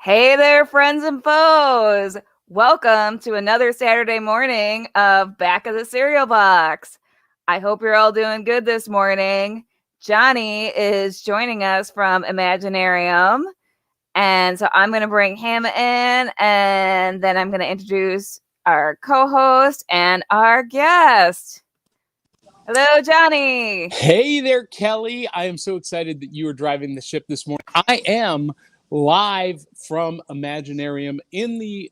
Hey there, friends and foes. Welcome to another Saturday morning of Back of the Cereal Box. I hope you're all doing good this morning. Johnny is joining us from Imaginarium. And so I'm going to bring him in, and then I'm going to introduce our co-host and our guest. Hello, Johnny. Hey there, Kelly. I am so excited that you are driving the ship this morning. I am live from Imaginarium in the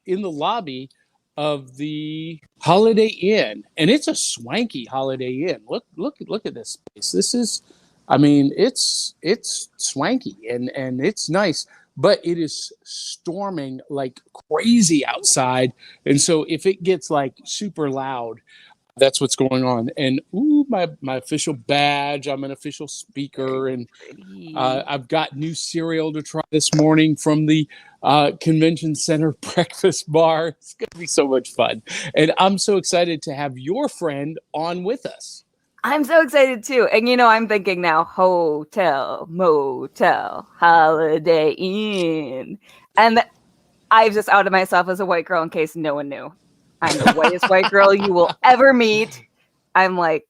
lobby of the Holiday Inn, and it's a swanky Holiday Inn. Look at this place. This is, it's swanky and it's nice, but it is storming like crazy outside, and so if it gets like super loud, that's what's going on. And my official badge. I'm an official speaker, and I've got new cereal to try this morning from the Convention Center breakfast bar. It's going to be so much fun. And I'm so excited to have your friend on with us. I'm so excited too. And I'm thinking now, hotel, motel, Holiday Inn. And I've just outed myself as a white girl in case no one knew. I'm the whitest white girl you will ever meet. I'm like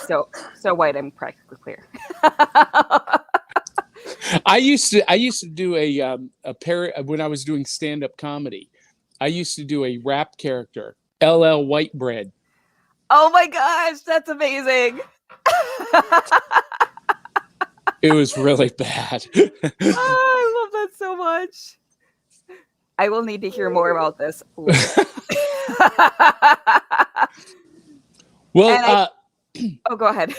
so white. I'm practically clear. I used to do a pair when I was doing stand-up comedy. I used to do a rap character, LL White Bread. Oh my gosh, that's amazing. It was really bad. I love that so much. I will need to hear more about this. Well, go ahead.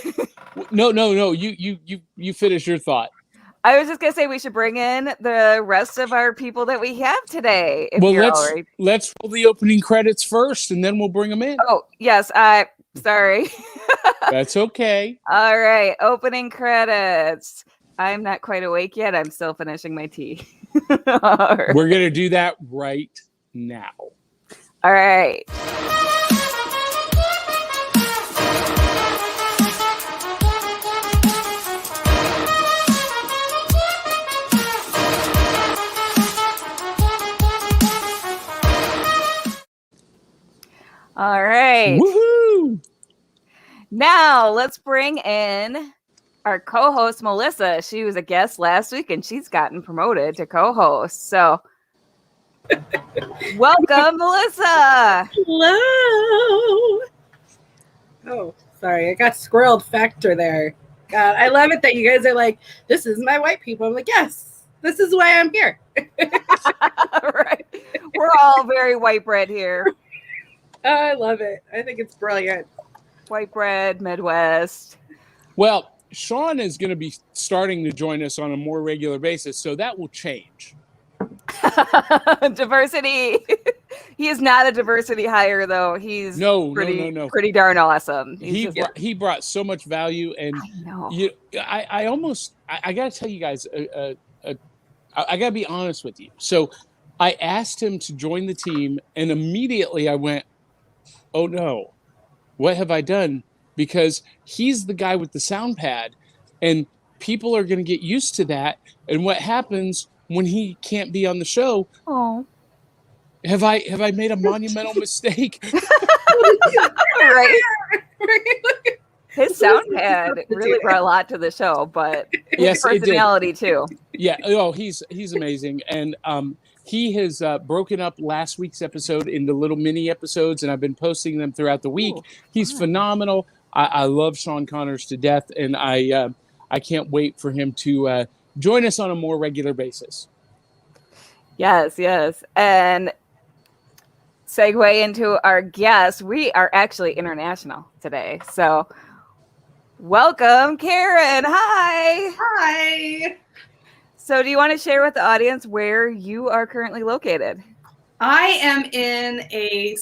No. You finish your thought. I was just gonna say we should bring in the rest of our people that we have today. Let's roll the opening credits first, and then we'll bring them in. Oh yes, sorry. That's okay. All right, opening credits. I'm not quite awake yet. I'm still finishing my tea. Right. We're gonna do that right now. All right. All right. Woohoo! Now let's bring in our co-host, Melissa. She was a guest last week, and she's gotten promoted to co-host. So welcome, Melissa. Hello. Oh, sorry. I got squirreled factor there. God, I love it that you guys are like, this is my white people. I'm like, yes, this is why I'm here. Right. We're all very white bread here. I love it. I think it's brilliant. White bread, Midwest. Well, Shawn is going to be starting to join us on a more regular basis, so that will change. Diversity. He is not a diversity hire, though. He's pretty darn awesome. He brought so much value, and I got to tell you guys, I got to be honest with you. So I asked him to join the team, and immediately I went, oh no, what have I done? Because he's the guy with the sound pad, and people are going to get used to that. And what happens when he can't be on the show? Oh, have I made a monumental mistake? Right. His sound pad really brought a lot to the show, but his personality too. Yeah. Oh, he's amazing, and he has broken up last week's episode into little mini episodes, and I've been posting them throughout the week. He's phenomenal. I love Sean Connors to death, and I can't wait for him to join us on a more regular basis. Yes. And segue into our guest. We are actually international today. So welcome, Karin. Hi. So do you want to share with the audience where you are currently located? I am in a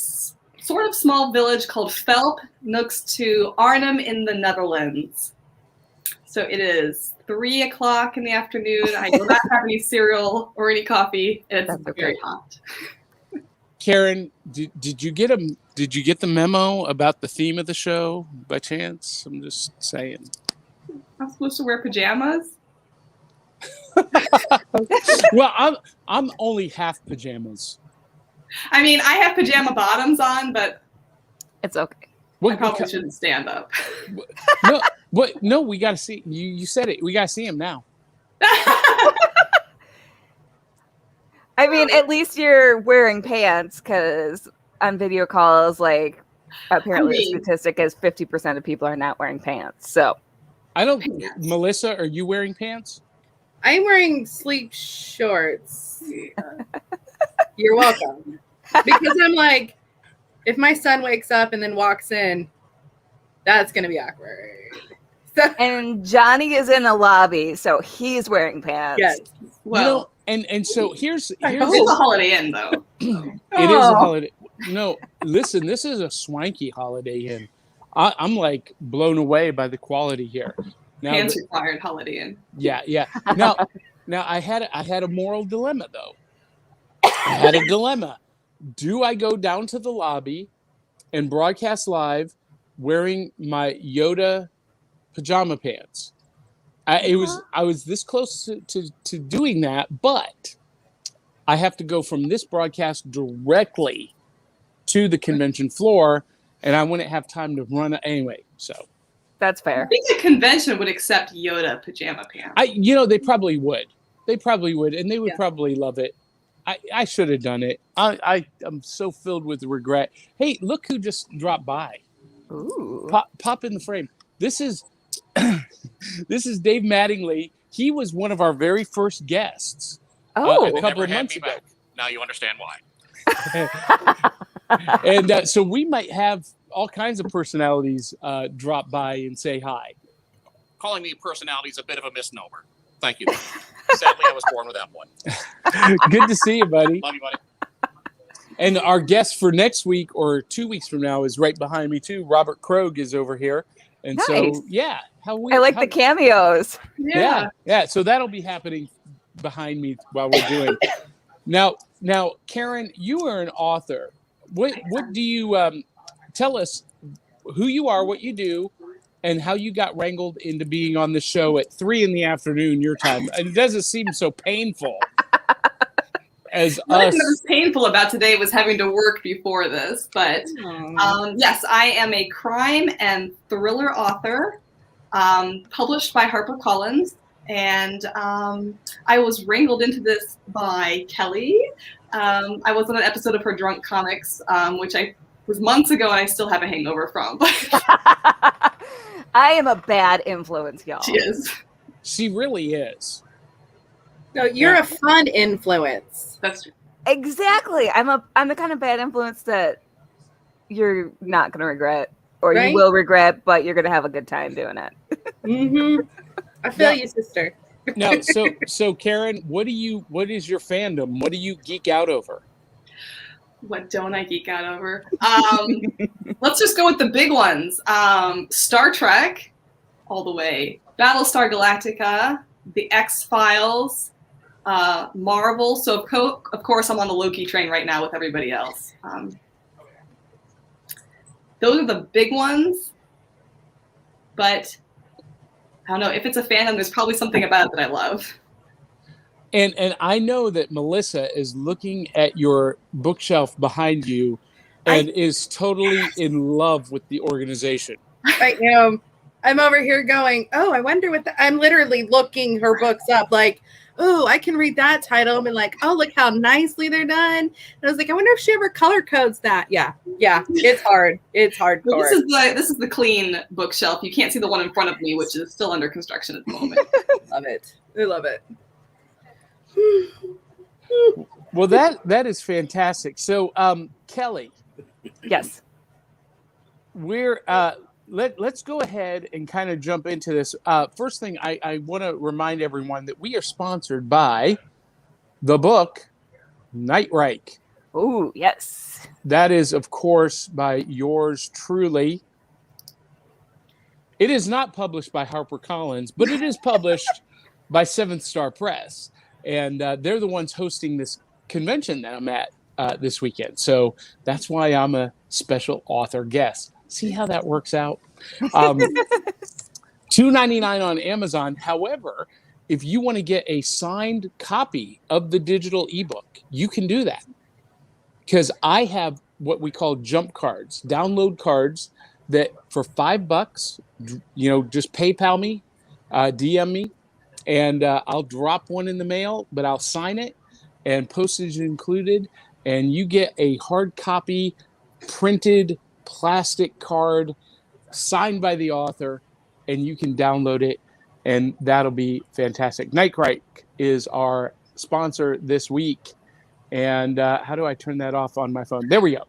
sort of small village called Velp, next to Arnhem in the Netherlands. So it is 3:00 in the afternoon. I do not have any cereal or any coffee. It's very hot. Karin, did you get the memo about the theme of the show by chance? I'm just saying. I'm supposed to wear pajamas? Well, I'm only half pajamas. I mean, I have pajama bottoms on, but It's okay. I probably shouldn't stand up. No, we got to see. You said it. We got to see him now. I mean, at least you're wearing pants, because on video calls, like, apparently the statistic is 50% of people are not wearing pants. So I don't. Melissa, are you wearing pants? I'm wearing sleep shorts. You're welcome. Because I'm like, if my son wakes up and then walks in, that's going to be awkward. So, and Johnny is in the lobby, so he's wearing pants. yes. Well, and so here's it's a Holiday Inn, though. It is a holiday. No, listen, this is a swanky Holiday Inn. I'm like blown away by the quality here. Now, Pants required Holiday Inn. Yeah. Now I had a moral dilemma though. I had a dilemma. Do I go down to the lobby and broadcast live wearing my Yoda pajama pants? I was this close to doing that, but I have to go from this broadcast directly to the convention floor, and I wouldn't have time to run anyway. So that's fair. I think a convention would accept Yoda pajama pants. They probably would. And they would probably love it. I should have done it. I'm so filled with regret. Hey, look who just dropped by. Ooh. Pop in the frame. This is Dave Mattingly. He was one of our very first guests. A couple of months ago. Now you understand why. And so we might have all kinds of personalities drop by and say hi. Calling me a personality is a bit of a misnomer. Thank you. Sadly, I was born with that one. Good to see you, buddy. Love you, buddy. And our guest for next week or 2 weeks from now is right behind me too. Robert Krogh is over here. And nice. So, yeah. I like the cameos. Yeah. So that'll be happening behind me while we're doing. Now, Karin, you are an author. What do you tell us who you are, what you do, and how you got wrangled into being on the show at 3 p.m. your time? And it doesn't seem so painful as What us. was painful about today was having to work before this. But yes, I am a crime and thriller author, published by HarperCollins. And I was wrangled into this by Kelly. I was on an episode of her Drunk Comics, which was months ago, and I still have a hangover from. I am a bad influence, y'all. She is. She really is. No, you're a fun influence. That's true. Exactly. I'm the kind of bad influence that you're not going to regret, or Right? you will regret, but you're going to have a good time doing it. Mm-hmm. I feel you, sister. Now, so Karin, what is your fandom? What do you geek out over? What don't I geek out over? Let's just go with the big ones. Star Trek, all the way. Battlestar Galactica, The X-Files, Marvel. So of course I'm on the Loki train right now with everybody else. Those are the big ones. But I don't know, if it's a fandom, there's probably something about it that I love. And I know that Melissa is looking at your bookshelf behind you and is totally in love with the organization. I am. I'm over here going, oh, I wonder what I'm literally looking her books up like, oh, I can read that title and like, oh, look how nicely they're done. And I was like, I wonder if she ever color codes that. Yeah, it's hard. It's hardcore. Well, this is the clean bookshelf. You can't see the one in front of me, which is still under construction at the moment. Love it. I love it. Well, that is fantastic. So, Kelly. Yes. We're let's go ahead and kind of jump into this. First thing, I want to remind everyone that we are sponsored by the book Night Reich. Ooh, yes. That is, of course, by yours truly. It is not published by HarperCollins, but it is published by Seventh Star Press. And they're the ones hosting this convention that I'm at this weekend. So that's why I'm a special author guest. See how that works out? $2.99 on Amazon. However, if you want to get a signed copy of the digital ebook, you can do that. Because I have what we call jump cards, download cards that for $5, just PayPal me, DM me, and I'll drop one in the mail, but I'll sign it and postage included. And you get a hard copy printed plastic card signed by the author, and you can download it, and that'll be fantastic. Nightcrike is our sponsor this week. And how do I turn that off on my phone? There we go.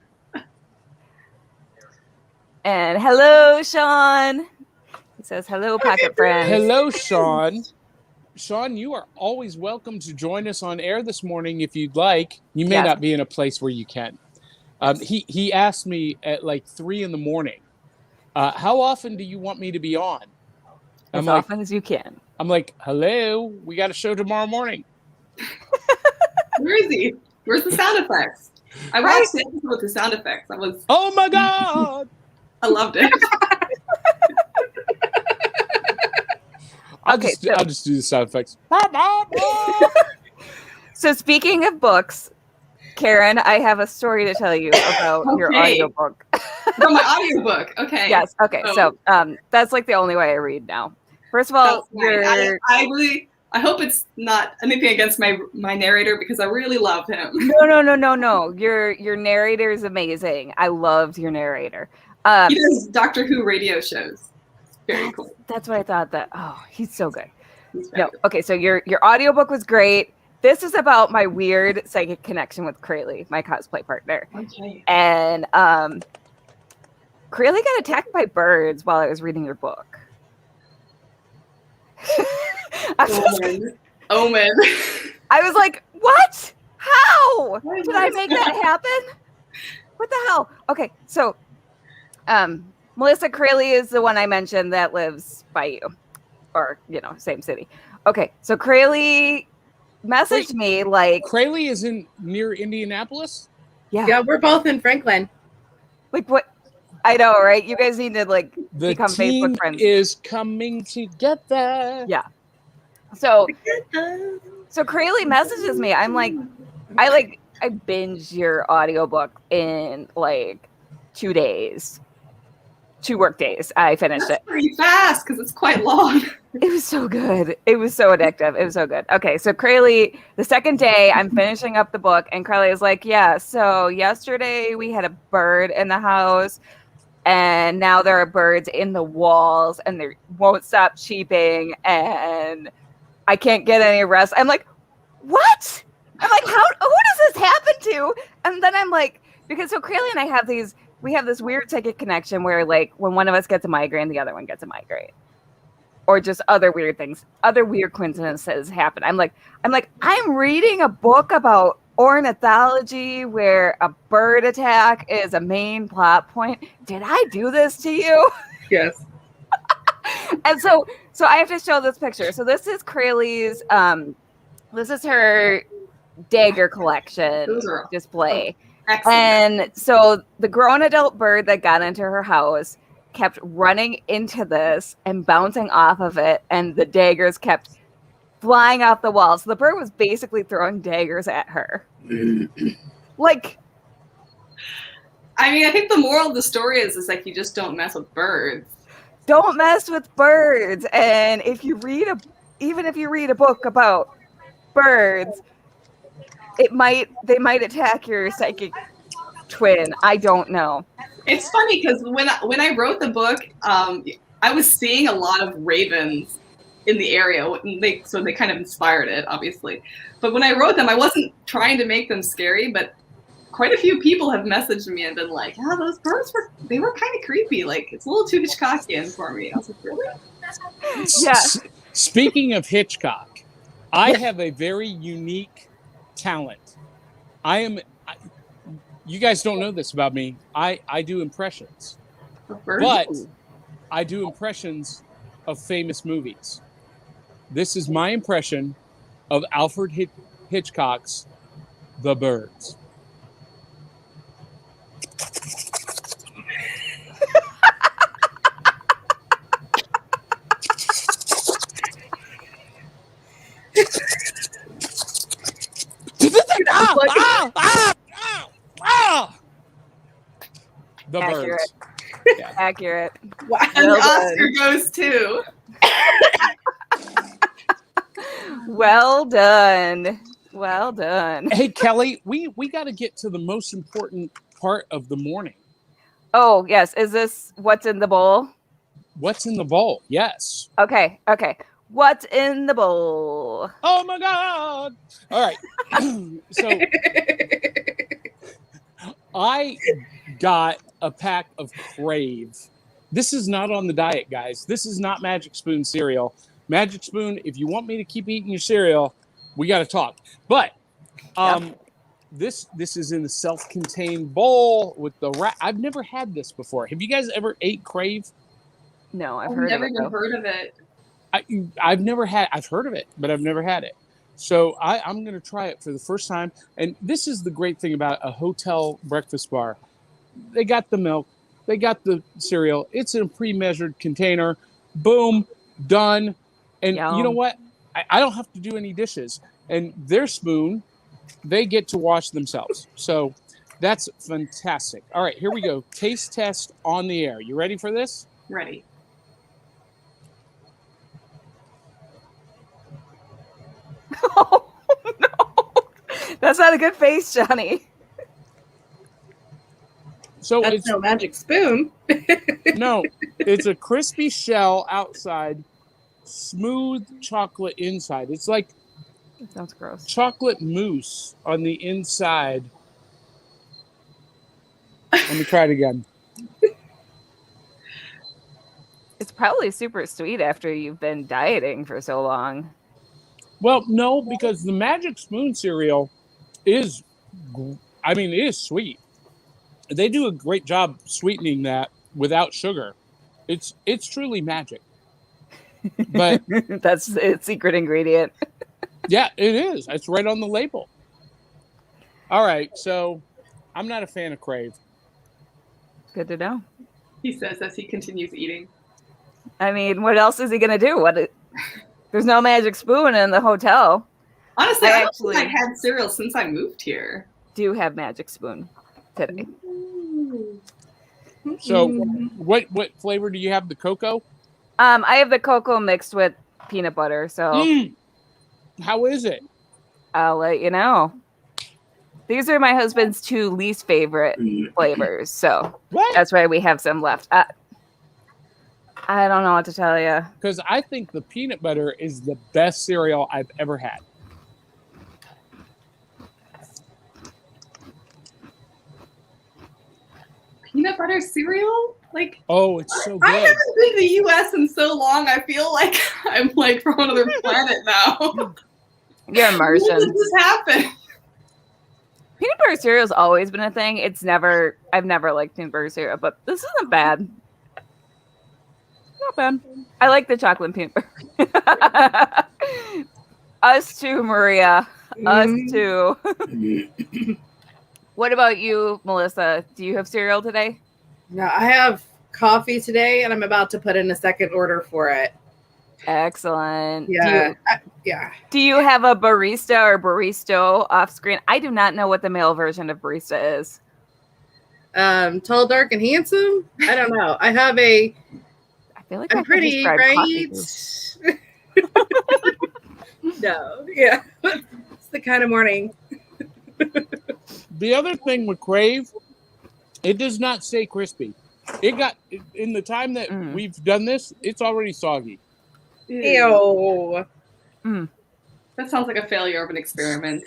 And hello, Shawn. He says, hello, Pocket Friends. Hello, Shawn. Shawn, you are always welcome to join us on air this morning if you'd like. You may not be in a place where you can. He asked me at like 3 a.m, how often do you want me to be on? As often as you can. I'm like, hello, we got a show tomorrow morning. Where is he? Where's the sound effects? I watched it with the sound effects. Oh my God. I loved it. I'll just do the sound effects. So speaking of books, Karin, I have a story to tell you about your audiobook. From my audiobook. Okay. Yes. Okay. So that's like the only way I read now. First of all, I hope it's not anything against my narrator because I really love him. No. Your narrator is amazing. I loved your narrator. He does Doctor Who radio shows. Very cool. That's what I thought. He's so good. Okay. So your audiobook was great. This is about my weird psychic connection with Krayley, my cosplay partner. Okay. And Krayley got attacked by birds while I was reading your book. Omen. I was like, what? How? Did I make that happen? What the hell? Okay, so Melissa Krayley is the one I mentioned that lives by you. Or, same city. Okay, so Krayley messaged me like... Krayley is near Indianapolis? Yeah, we're both in Franklin. Like what? I know, right? You guys need to become Facebook friends. The team is coming together. Yeah. So Krayley messages me. I'm like, I binged your audiobook in 2 days. 2 work days. I finished it. Pretty fast because it's quite long. It was so good. It was so addictive. It was so good. Okay, so Krayley, the second day, I'm finishing up the book, and Krayley is like, yeah, so yesterday we had a bird in the house, and now there are birds in the walls, and they won't stop cheeping, and I can't get any rest. I'm like, what? I'm like, who does this happen to? And then I'm like, so Krayley and I have we have this weird psychic connection where when one of us gets a migraine, the other one gets a migraine. Or just other weird things, other weird coincidences happen. I'm reading a book about ornithology where a bird attack is a main plot point. Did I do this to you? Yes. And so I have to show this picture. So this is Krayley's, this is her dagger collection display. Excellent. And so the grown adult bird that got into her house kept running into this and bouncing off of it, and the daggers kept flying off the wall. So the bird was basically throwing daggers at her. I think the moral of the story is you just don't mess with birds. Don't mess with birds. And if you read a book about birds, they might attack your psychic twin. I don't know. It's funny because when I wrote the book, I was seeing a lot of ravens in the area, so they kind of inspired it, obviously. But when I wrote them, I wasn't trying to make them scary, but quite a few people have messaged me and been like, "Oh, those birds were kind of creepy. It's a little too Hitchcockian for me." I was like, "Really?" Yeah. Speaking of Hitchcock, I have a very unique talent. You guys don't know this about me. I do impressions, but I do impressions of famous movies. This is my impression of Alfred Hitchcock's The Birds. The Accurate. birds. Yeah. Accurate. Wow. And Well the Oscar goes to. Well done. Well done. Hey, Kelly, we got to get to the most important part of the morning. Oh, yes. Is this what's in the bowl? What's in the bowl? Yes. Okay. What's in the bowl? Oh my God. All right. So I got a pack of Crave. This is not on the diet, guys. This is not Magic Spoon cereal. Magic Spoon, if you want me to keep eating your cereal, we got to talk. But this is in a self-contained bowl with the I've never had this before. Have you guys ever ate Crave? No, I've I've heard never of it. even Though. heard of it. I've never had. I've heard of it, but I've never had it. So I'm going to try it for the first time. And this is the great thing about a hotel breakfast bar. They got the milk. They got the cereal. It's in a pre-measured container. Boom, done. And Yum. you know what? I don't have to do any dishes. And their spoon, they get to wash themselves. So that's fantastic. All right, here we go. Taste test on the air. You ready for this? Ready. Oh, no. That's not a good face, Johnny. So That's it's no Magic Spoon. no, it's a crispy shell outside, smooth chocolate inside. It's like That sounds gross. chocolate mousse on the inside. Let me try it again. It's probably super sweet after you've been dieting for so long. Well, no, because the Magic Spoon cereal is, it is sweet. They do a great job sweetening that without sugar. It's truly magic. But That's its secret ingredient. yeah, it is. It's right on the label. All right, so I'm not a fan of Crave. Good to know. He says as he continues eating. I mean, what else is he gonna do? There's no Magic Spoon in the hotel. Honestly, I I don't actually- think I've had cereal since I moved here. Do have Magic Spoon today. So what flavor do you have? The cocoa? I have the cocoa mixed with peanut butter, so How is it? I'll let you know. These are my husband's two least favorite flavors, so What? that's why we have some left. I don't know what to tell you. Because I think the peanut butter is the best cereal I've ever had. Peanut butter cereal? Like, Oh, it's so I good. haven't been to the U.S. in so long. I feel like I'm like from another planet now. You're When Martian. did this happen? Peanut butter cereal's always been a thing. I've never liked peanut butter cereal, but this isn't bad. Not bad. I like the chocolate peanut butter. Us too, Maria. Us too. What about you, Melissa? Do you have cereal today? No, I have coffee today, and I'm about to put in a second order for it. Excellent. Yeah, Do you have a barista or baristo off screen? I do not know what the male version of barista is. Tall, dark, and handsome. I don't know. I have a. I feel like I I'm could pretty, describe coffee right? No, yeah, it's the kind of morning. The other thing with Crave, it does not stay crispy. It got, in the time that we've done this, it's already soggy. Ew. That sounds like a failure of an experiment.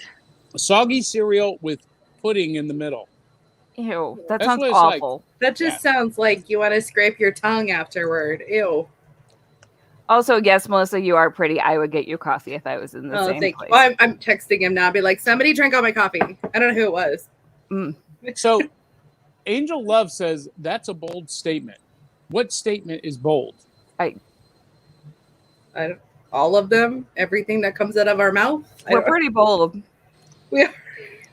Soggy cereal with pudding in the middle. Ew, that That's sounds what it's like. awful. That just sounds like you want to scrape your tongue afterward. Ew. Also, yes, Melissa, you are pretty. I would get you coffee if I was in the same thank place. you. Well, I'm texting him now. Be like, somebody drank all my coffee. I don't know who it was. So Angel Love says that's a bold statement. What statement is bold? All of them, everything that comes out of our mouth. We're pretty bold. We are.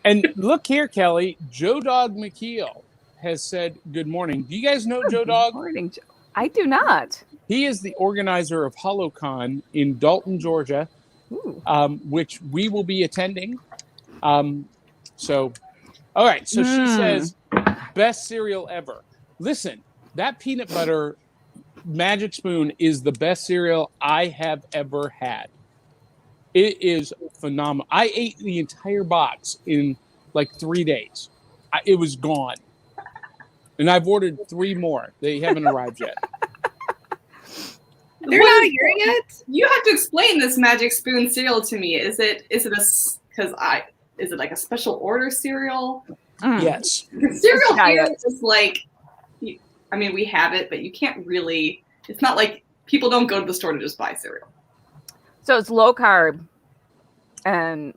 And look here, Kelly. Joe Dog McKeel has said good morning. Do you guys know Joe Dog? Good morning, Joe. I do not. He is the organizer of HoloCon in Dalton, Georgia, which we will be attending. All right. So she says, best cereal ever. listen, that peanut butter Magic Spoon is the best cereal I have ever had. It is phenomenal. I ate the entire box in like 3 days. It was gone. And I've ordered 3 more. They haven't arrived yet. They're not here yet? You have to explain this Magic Spoon cereal to me. Is it like a special order cereal? Yes. Cereal here is like, I mean, we have it, but you can't really, it's not like people don't go to the store to just buy cereal. So it's low carb and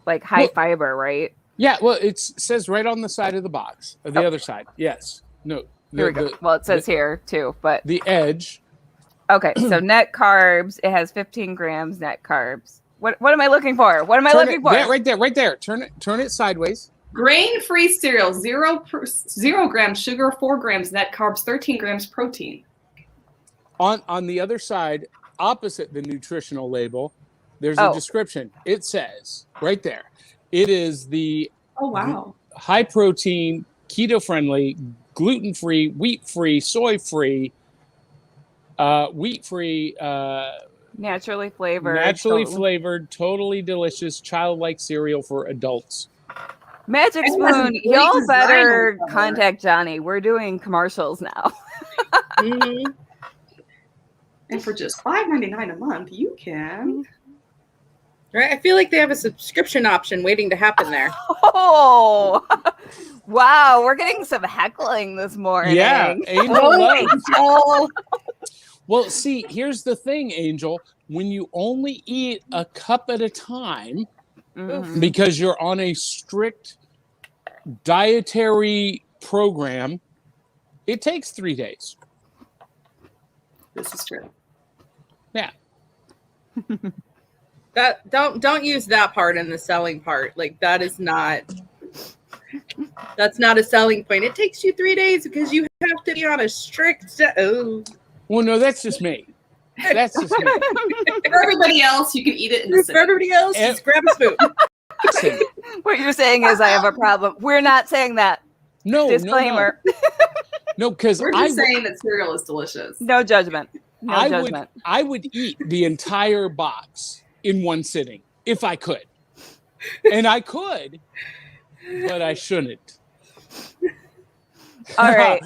like high fiber, right? Yeah, well, it says right on the side of the box, or the other side. Yes. No. Here we go. Well, it says here too, but the edge. Okay, so net carbs. It has 15 grams net carbs. What am I looking for? What am I looking for? Yeah, right there. Turn it sideways. Grain-free cereal, 0 grams sugar, 4 grams net carbs, 13 grams protein. On the other side, opposite the nutritional label, there's a description. It says right there, it is the high protein, keto friendly, gluten free, wheat free, soy free, wheat free, naturally flavored, totally delicious, childlike cereal for adults. Magic Spoon, y'all better contact Johnny. We're doing commercials now. Mm-hmm. And for just $5.99 a month, you can. Right? I feel like they have a subscription option waiting to happen there. Oh, wow. We're getting some heckling this morning. Yeah. Angel. Well, see, here's the thing, Angel. When you only eat a cup at a time, because you're on a strict dietary program, it takes 3 days. This is true. Yeah. That don't use that part in the selling part. Like that's not a selling point. It takes you 3 days because you have to be on a strict. Well, no, that's just me. That's just me. For everybody else, you can eat it in the For everybody else, just grab a spoon. What you're saying is I have a problem. We're not saying that. No, disclaimer. No, because we're just saying that cereal is delicious. No judgment. No judgment. I would eat the entire box in one sitting if I could. And I could, but I shouldn't. All right.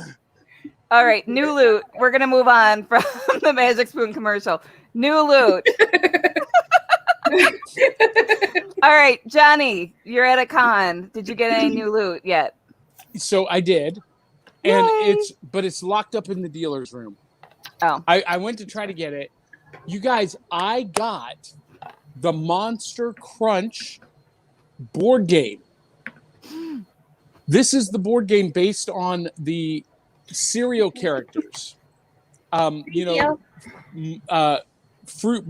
All right. New loot. We're going to move on from the Magic Spoon commercial. New loot. All right. Johnny, you're at a con. Did you get any new loot yet? So I did. And it's locked up in the dealer's room. Oh. I went to try to get it. You guys, I got the Monster Crunch board game. This is the board game based on the cereal characters. Fruit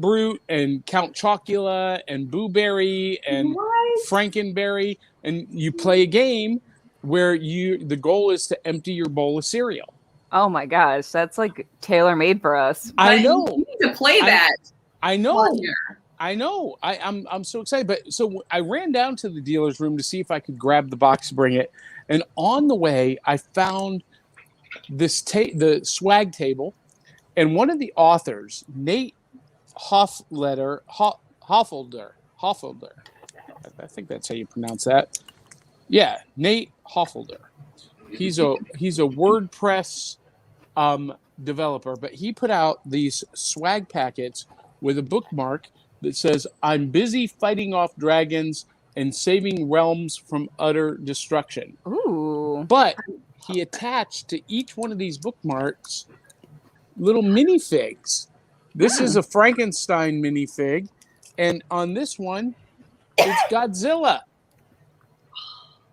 Brute and Count Chocula and Boo Berry and Frankenberry. And you play a game where the goal is to empty your bowl of cereal. Oh my gosh, that's like tailor-made for us. I know. You need to play that. I know. I know. I'm so excited. But so I ran down to the dealer's room to see if I could grab the box, bring it. And on the way, I found the swag table, and one of the authors, Nate Hoffelder. I think that's how you pronounce that. Yeah, Nate Hoffelder. He's a WordPress developer, but he put out these swag packets with a bookmark that says, "I'm busy fighting off dragons and saving realms from utter destruction." Ooh. But he attached to each one of these bookmarks little minifigs. This is a Frankenstein minifig, and on this one, it's Godzilla.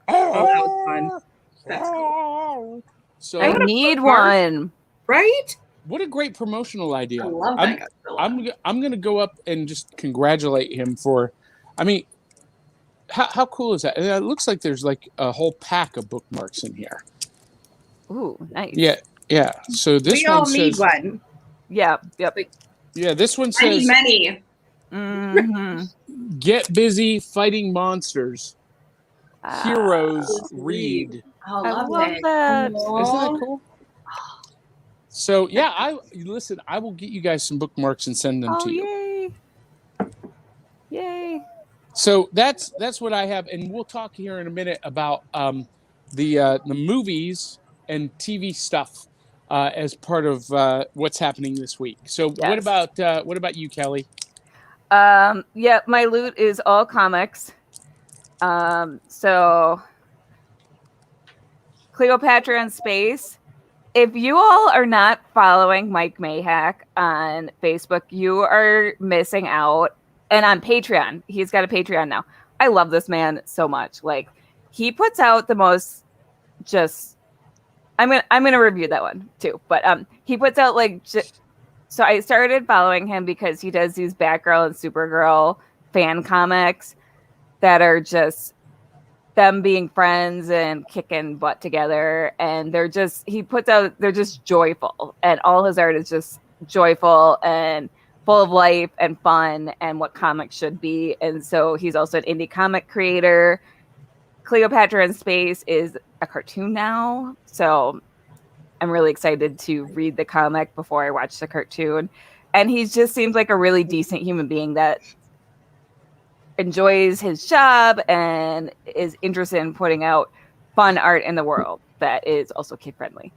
Oh, that was fun. That's cool. So I need one. Right? what a great promotional idea. I love that Godzilla. I'm going to go up and just congratulate him for, I mean, how cool is that? And it looks like there's like a whole pack of bookmarks in here. Ooh, nice. Yeah. So this we one all need says, one. Yeah. Yep. yeah, this one says, Many. get busy fighting monsters. Heroes read. Oh, I lovely. love that. Isn't that cool? So yeah, I will get you guys some bookmarks and send them Oh, to you. yay. Yay. So that's what I have, and we'll talk here in a minute about the movies and TV stuff as part of what's happening this week. So Yes. what about you, Kelly? Yeah, my loot is all comics. So Cleopatra in Space. If you all are not following Mike Mayhack on Facebook, you are missing out. And on Patreon, he's got a Patreon now. I love this man so much. Like, he puts out the most just. I'm gonna review that one too. But he puts out like. So I started following him because he does these Batgirl and Supergirl fan comics that are just them being friends and kicking butt together, and they're just joyful, and all his art is just joyful and full of life and fun and what comics should be. And so he's also an indie comic creator. Cleopatra in Space is a cartoon now, so I'm really excited to read the comic before I watch the cartoon. And he just seems like a really decent human being that enjoys his job and is interested in putting out fun art in the world that is also kid friendly.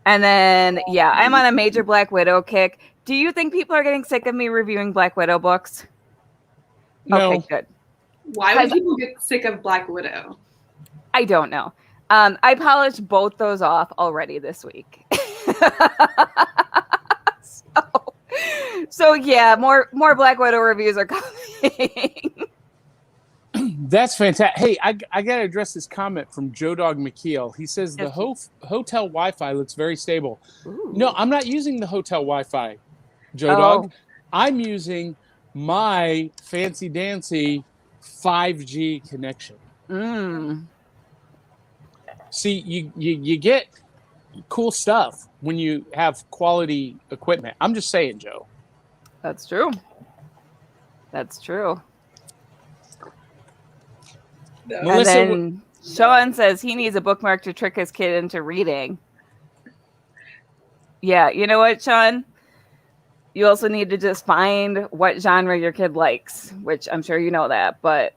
And then, yeah, I'm on a major Black Widow kick. Do you think people are getting sick of me reviewing Black Widow books? No. Okay, good. Why would people get sick of Black Widow? I don't know. I polished both those off already this week. So yeah, more Black Widow reviews are coming. That's fantastic. Hey, I got to address this comment from Joe Dog McKeel. He says the hotel Wi-Fi looks very stable. Ooh. No, I'm not using the hotel Wi-Fi, Joe Dog. I'm using my fancy dancy 5G connection. See, you get cool stuff when you have quality equipment. I'm just saying, Joe. That's true. That's true. Melissa, and then Shawn says he needs a bookmark to trick his kid into reading. Yeah, you know what, Shawn? You also need to just find what genre your kid likes, which I'm sure you know that, but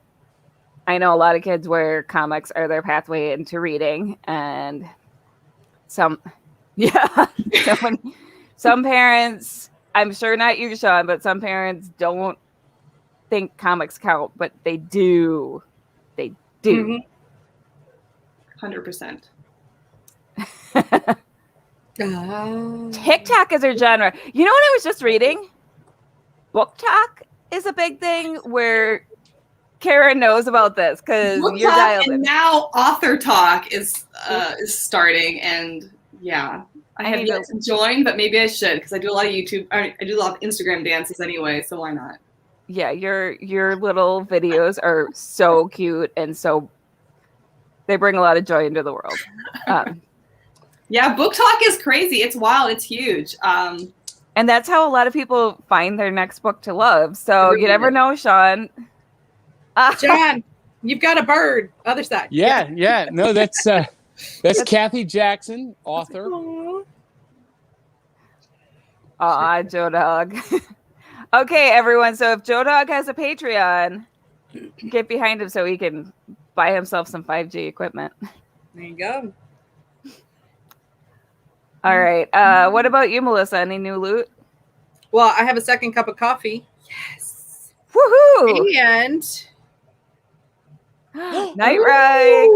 I know a lot of kids where comics are their pathway into reading, and some parents, I'm sure not you, Shawn, but some parents don't think comics count, but they do. They do. 100%. TikTok is her genre. You know what I was just reading? Book talk is a big thing where Karin knows about this because you're dialed in. And now author talk is starting, and yeah, I have yet to join, but maybe I should because I do a lot of YouTube. I do a lot of Instagram dances anyway, so why not? Yeah, your little videos are so cute and so they bring a lot of joy into the world. Yeah, book talk is crazy. It's wild. It's huge. And that's how a lot of people find their next book to love. So you never know, Shawn. John, you've got a bird. Other side. Yeah. No, that's Kathy Jackson, author. Aw, Joe Dog. Okay, everyone. So if Joe Dog has a Patreon, get behind him so he can buy himself some 5G equipment. There you go. All right. What about you, Melissa? Any new loot? Well, I have a second cup of coffee. Yes. Woohoo! And Night Ride.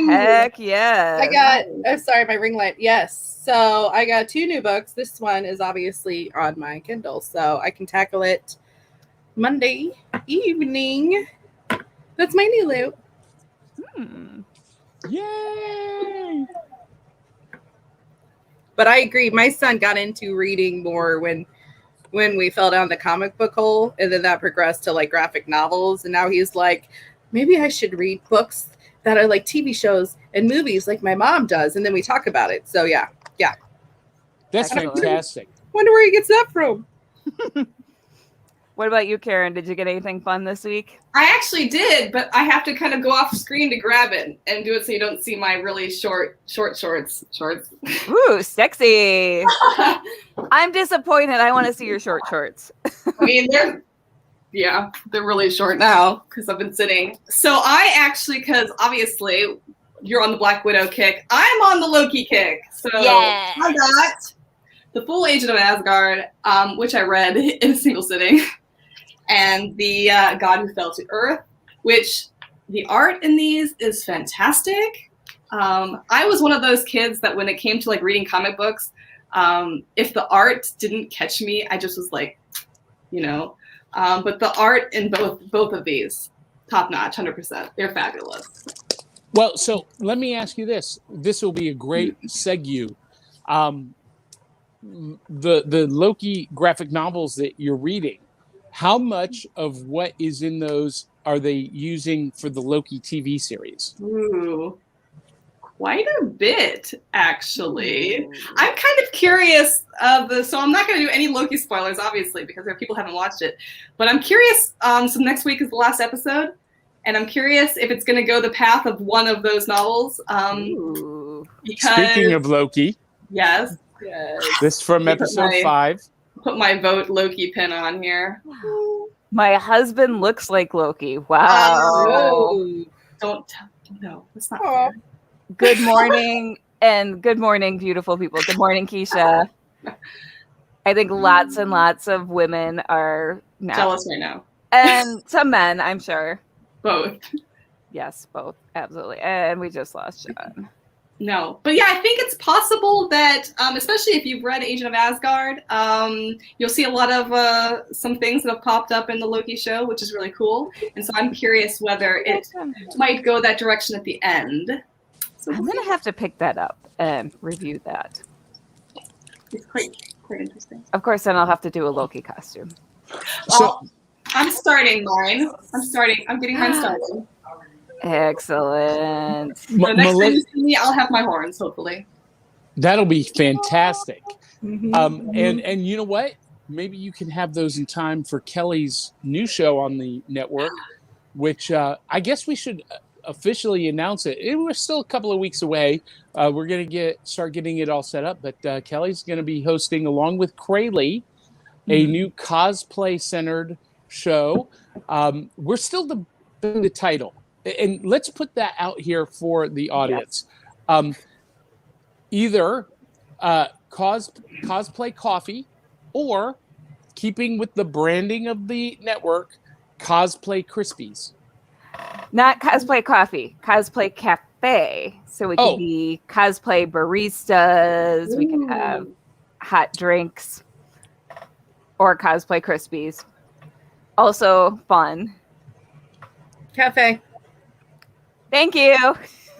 Heck yeah. I got, sorry, my ring light. Yes. So I got 2 new books. This one is obviously on my Kindle, so I can tackle it Monday evening. That's my new loot. Yay! But I agree. My son got into reading more when we fell down the comic book hole, and then that progressed to like graphic novels. And now he's like, maybe I should read books that are like TV shows and movies like my mom does. And then we talk about it. So yeah. That's fantastic. Wonder where he gets that from. What about you, Karen? Did you get anything fun this week? I actually did, but I have to kind of go off screen to grab it and do it so you don't see my really short shorts. Ooh, sexy. I'm disappointed. I want to see your short shorts. I mean, they're really short now because I've been sitting. So I actually, because obviously you're on the Black Widow kick, I'm on the Loki kick. So Yes. I got the full Agent of Asgard, which I read in a single sitting, and the God Who Fell to Earth, which the art in these is fantastic. I was one of those kids that when it came to like reading comic books, if the art didn't catch me, I just was like, but the art in both of these, top notch, 100%. They're fabulous. Well, so let me ask you this. This will be a great segue. The Loki graphic novels that you're reading, how much of what is in those are they using for the Loki TV series? Ooh, quite a bit, actually. I'm kind of curious so I'm not going to do any Loki spoilers, obviously, because people haven't watched it. But I'm curious. So next week is the last episode, and I'm curious if it's going to go the path of one of those novels. Because, speaking of Loki, yes, this from episode 5. Put my vote Loki pin on here. My husband looks like Loki. Wow. No, that's not fair. Good morning, and good morning, beautiful people. Good morning, Keisha. I think lots and lots of women are now jealous right now. And some men, I'm sure. Both. Yes, both. Absolutely. And we just lost John. No, but yeah, I think it's possible that, especially if you've read Agent of Asgard, you'll see a lot of some things that have popped up in the Loki show, which is really cool. And so I'm curious whether it might go that direction at the end. So I'm going to have to pick that up and review that. It's quite interesting. Of course, then I'll have to do a Loki costume. So I'm starting mine. I'm getting mine started. Excellent. The next time you see me, I'll have my horns, hopefully. That'll be fantastic. Mm-hmm. And you know what? Maybe you can have those in time for Kelly's new show on the network, which I guess we should officially announce it. It was still a couple of weeks away. We're going to start getting it all set up, but Kelly's going to be hosting, along with Crayley, a new cosplay-centered show. We're still debating the title. And let's put that out here for the audience. Yes. Either cosplay coffee, or keeping with the branding of the network, cosplay Krispies. Not cosplay coffee, cosplay cafe. So we could be cosplay baristas. Ooh. We could have hot drinks or cosplay Krispies. Also fun. Cafe. Thank you.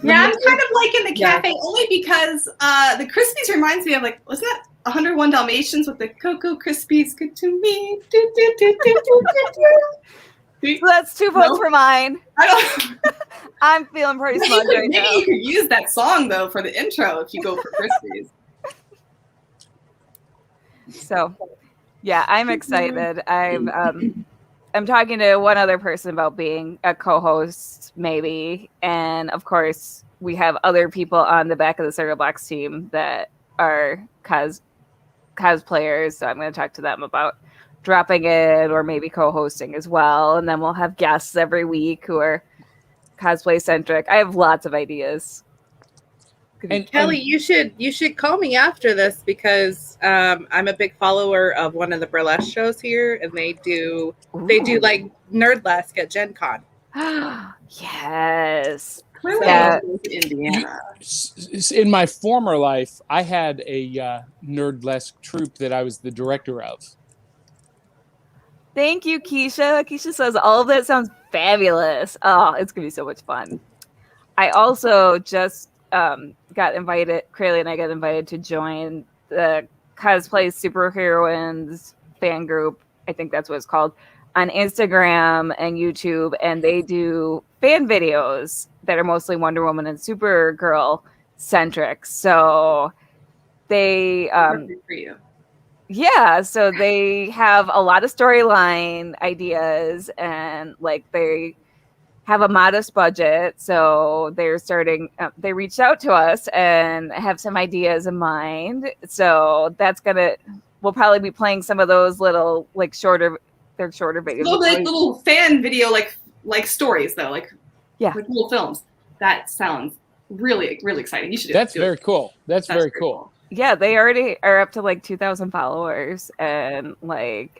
Yeah, I'm kind of liking the cafe only because the Krispies reminds me of, like, wasn't that 101 Dalmatians with the Cocoa Krispies good to me? So that's 2 votes for mine. I'm feeling pretty smug right now. Maybe you could use that song, though, for the intro if you go for Krispies. So, yeah, I'm excited. I'm talking to one other person about being a co-host, maybe. And, of course, we have other people on the back of the Cereal Box team that are cosplayers. So I'm going to talk to them about dropping in or maybe co-hosting as well. And then we'll have guests every week who are cosplay-centric. I have lots of ideas. And Kelly, you should call me after this because I'm a big follower of one of the burlesque shows here, and they do like Nerdlesque at Gen Con. Yes. Indiana. In my former life, I had a Nerdlesque troupe that I was the director of. Thank you, Keisha. Keisha says all of that sounds fabulous. Oh, it's gonna be so much fun. I also just got invited, Crayley and I got invited to join the Cosplay Superheroines fan group. I think that's what it's called, on Instagram and YouTube. And they do fan videos that are mostly Wonder Woman and Supergirl centric. So they, for you. Yeah, so they have a lot of storyline ideas, and like they have a modest budget, so they're starting. They reached out to us and have some ideas in mind. So we'll probably be playing some of those little like shorter videos. Little fan video like stories though, like little films. That sounds really exciting. You should. That's very cool. That's very cool. Yeah, they already are up to like 2,000 followers, and they're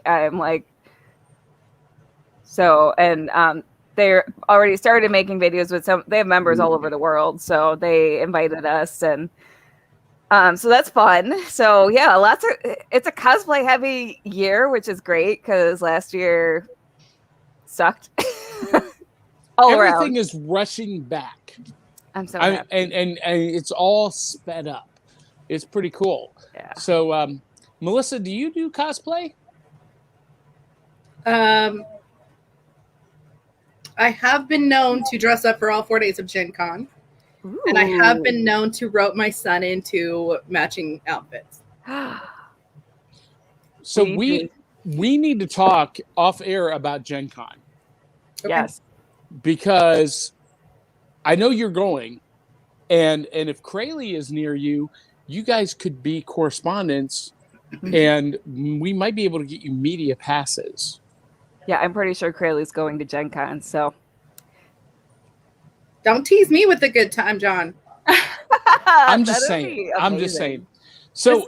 already started making videos with they have members all over the world, so they invited us, and so that's fun. So yeah, it's a cosplay heavy year, which is great because last year sucked. Everything is rushing back. I'm so happy. And it's all sped up. It's pretty cool. Yeah. So, Melissa, do you do cosplay? I have been known to dress up for all 4 days of Gen Con. Ooh. And I have been known to rope my son into matching outfits. So we need to talk off air about Gen Con. Okay. Yes. Because I know you're going, and if Crayley is near you, you guys could be correspondents, and we might be able to get you media passes. Yeah, I'm pretty sure Crayley's going to Gen Con, so. Don't tease me with a good time, John. I'm just saying. I'm just saying. So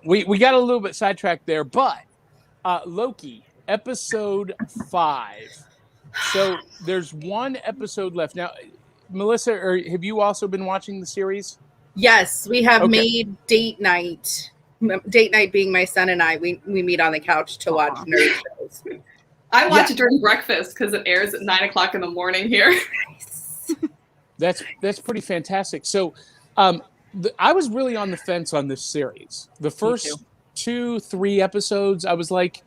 we got a little bit sidetracked there, but Loki, episode 5. So there's one episode left. Now, Melissa, have you also been watching the series? Yes, we have made date night. Date night being my son and I. We meet on the couch to watch nerd shows. I watch it during breakfast because it airs at 9 o'clock in the morning here. That's pretty fantastic. So I was really on the fence on this series. The first 2-3 episodes, I was like,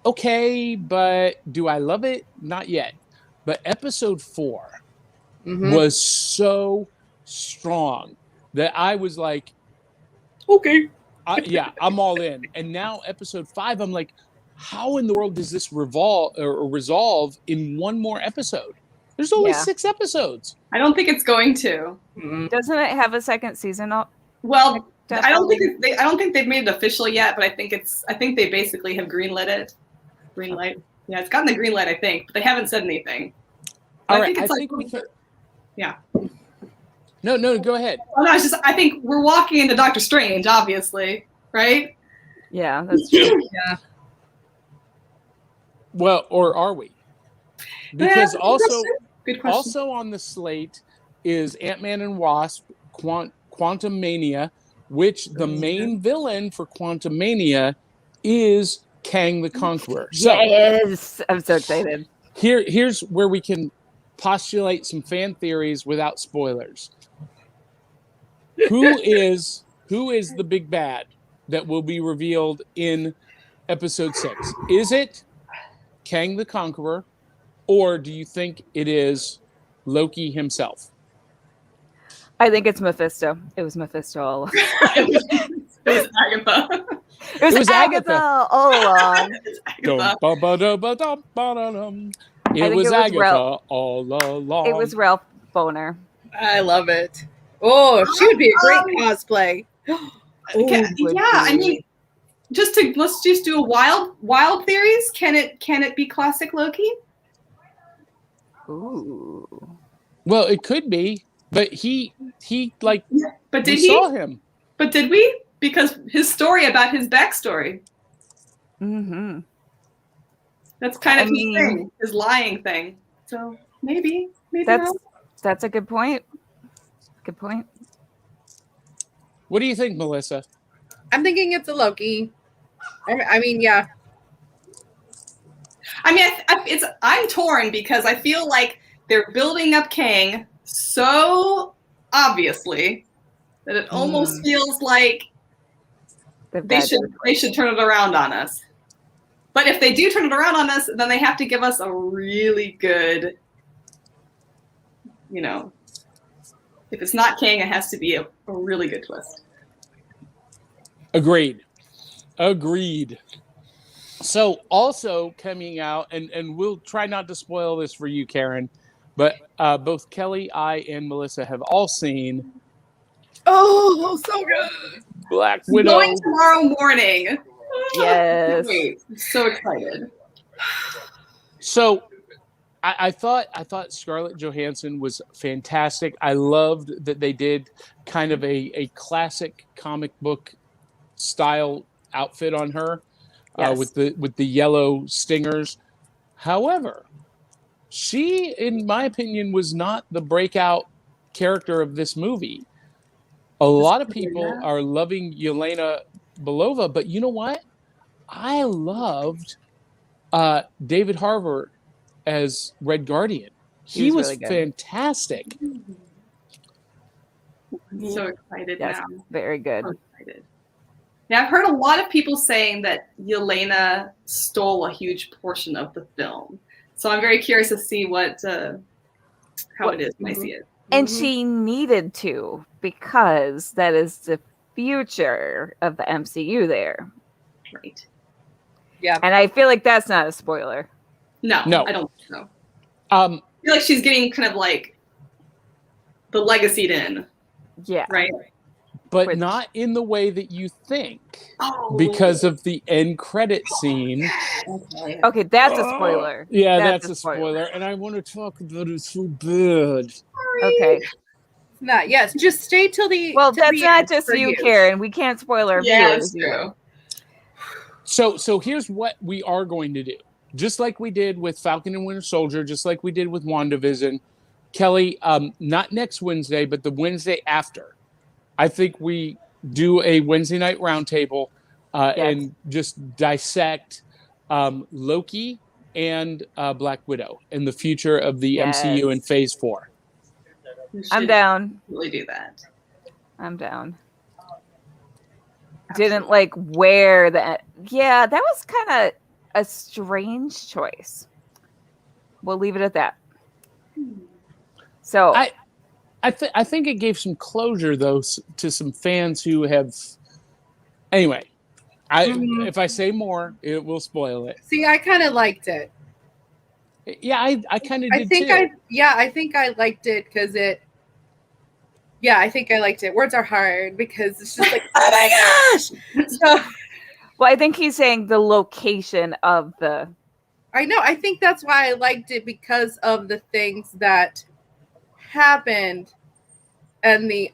okay, but do I love it? Not yet. But episode 4 was so strong that I was like, okay. I'm all in. And now episode 5, I'm like, how in the world does this resolve in one more episode? There's only 6 episodes. I don't think it's going to. Doesn't it have a second season? Well, I don't think they've made it official yet, but I think they basically have greenlit it. Green light. Yeah, it's gotten the green light, I think, but they haven't said anything. All right, I think we can. Yeah. No, go ahead. Well, no, I think we're walking into Doctor Strange, obviously, right? Yeah, that's true. Yeah. Well, or are we? Because good question. Also on the slate is Ant-Man and Wasp, Quantum Mania, which the main villain for Quantum Mania is Kang the Conqueror. So, yes, I'm so excited. Here's where we can postulate some fan theories without spoilers. Who is the big bad that will be revealed in episode 6? Is it Kang the Conqueror, or do you think it is Loki himself? I think it's Mephisto. It was Mephisto all along. It was Agatha. It was Agatha all along. It was Agatha all along. It was Ralph Boner. I love it. Oh, she would be a great cosplay. I mean, let's just do a wild theories. Can it be classic Loki? Ooh. Well, it could be, but he But did saw him. But did we? Because his story about his backstory. Mm-hmm. That's kind of his thing, his lying thing. So maybe that's a good point. Good point. What do you think, Melissa? I'm thinking it's a Loki. I mean, yeah. I mean, I'm torn because I feel like they're building up Kang so obviously that it almost feels like they should turn it around on us. But if they do turn it around on us, then they have to give us a really good, if it's not Kang, it has to be a really good twist. Agreed. Agreed. So also coming out, and we'll try not to spoil this for you, Karen, but both Kelly, I, and Melissa have all seen Oh, so good. Black It's going Widow. tomorrow morning. Yes. Wait, I'm so excited. So I thought Scarlett Johansson was fantastic. I loved that they did kind of a classic comic book style outfit on her. Yes. With the yellow stingers. However, she, in my opinion, was not the breakout character of this movie. A lot of people are loving Yelena Belova, but you know what? I loved David Harbour as Red Guardian. He was really good. fantastic. I'm so excited Yes, now. very good. So excited. Yeah, I've heard a lot of people saying that Yelena stole a huge portion of the film. So I'm very curious to see how it is when I see it. And she needed to, because that is the future of the MCU there. Right. Yeah. And I feel like that's not a spoiler. No, No. I don't think so. I feel like she's getting kind of like the legacied in, Yeah. right? but Which- not in the way that you think, Oh, because of the end credit scene. okay. Okay, that's a spoiler. Yeah, that's a spoiler, and I want to talk about it so bad. Okay. Not yes. Just stay till the. Well, till that's the not end just for you, Karen. We can't spoil our Yeah, viewers. that's true. So here's what we are going to do. Just like we did with Falcon and Winter Soldier, just like we did with WandaVision, Kelly, not next Wednesday, but the Wednesday after. I think we do a Wednesday night roundtable and just dissect Loki and Black Widow and the future of the MCU in Phase 4. We I'm should down. Really do that. I'm down. Didn't like wear that. Yeah, that was kind of a strange choice. We'll leave it at that. So I think it gave some closure, though, to some fans who have. Anyway, if I say more, it will spoil it. See, I kind of liked it. Yeah, I kind of did too. I think I liked it because it. Yeah, I think I liked it. Words are hard because it's just like, oh my gosh. So well, I think he's saying the location of the. I know. I think that's why I liked it, because of the things that happened and the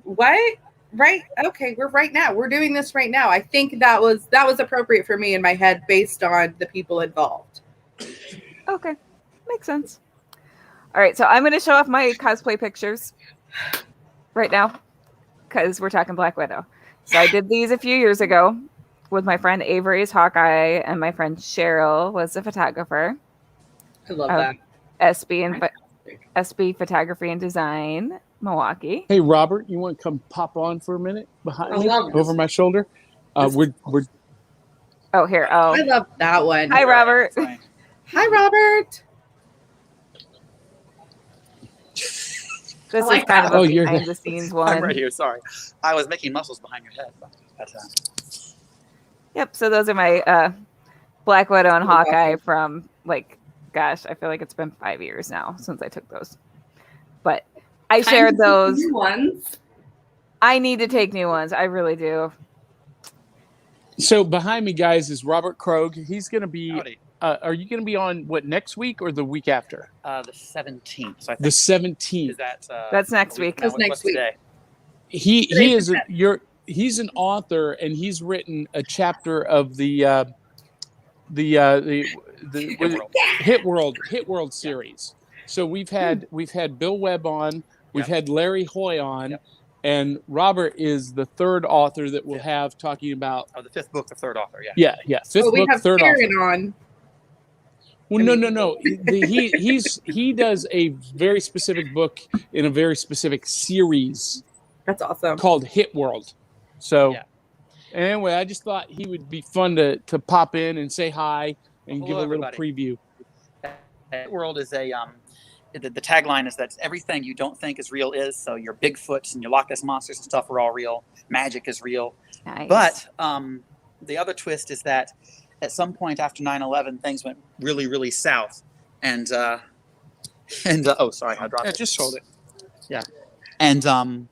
what? Right? Okay, we're right now. We're doing this right now. I think that was appropriate for me in my head based on the people involved. Okay, makes sense. All right, so I'm going to show off my cosplay pictures right now because we're talking Black Widow. So I did these a few years ago with my friend Avery's Hawkeye, and my friend Cheryl was the photographer. I love that. SB Photography and Design, Milwaukee. Hey, Robert, you want to come pop on for a minute behind me, love this. over my shoulder? We're Oh, here. Oh, I love that one. hi, Robert. Hi, Robert. This I like is kind that. of a you're behind the scenes I'm one. right here. Sorry, I was making muscles behind your head. Yep. So those are my Black Widow and Oh, Hawkeye from gosh, I feel like it's been 5 years now since I took those. But I shared those. New ones. I need to take new ones. I really do. So behind me, guys, is Robert Krogh. He's going to be. Howdy. Are you going to be on what, next week or the week after? The 17th. So I think The 17th. is that. That's next week. That's next What's week. Today? He's an author, and he's written a chapter of the Hit World series. So we've had Bill Webb on, we've had Larry Hoy on, and Robert is the third author that we'll have talking about. Oh, the fifth book, the third author. Yeah. Fifth we book, have third Karen author. on. Well, no. He does a very specific book in a very specific series That's awesome. called Hit World. So Yeah. anyway, I just thought he would be fun to pop in and say hi and Hello, give a little everybody. preview. That world is the tagline is that everything you don't think is real is. So your Bigfoots and your Loch Ness monsters and stuff are all real. Magic is real. Nice. But the other twist is that at some point after 9/11, things went really, really south, and oh, sorry, I dropped Yeah, it. just hold it. Yeah, and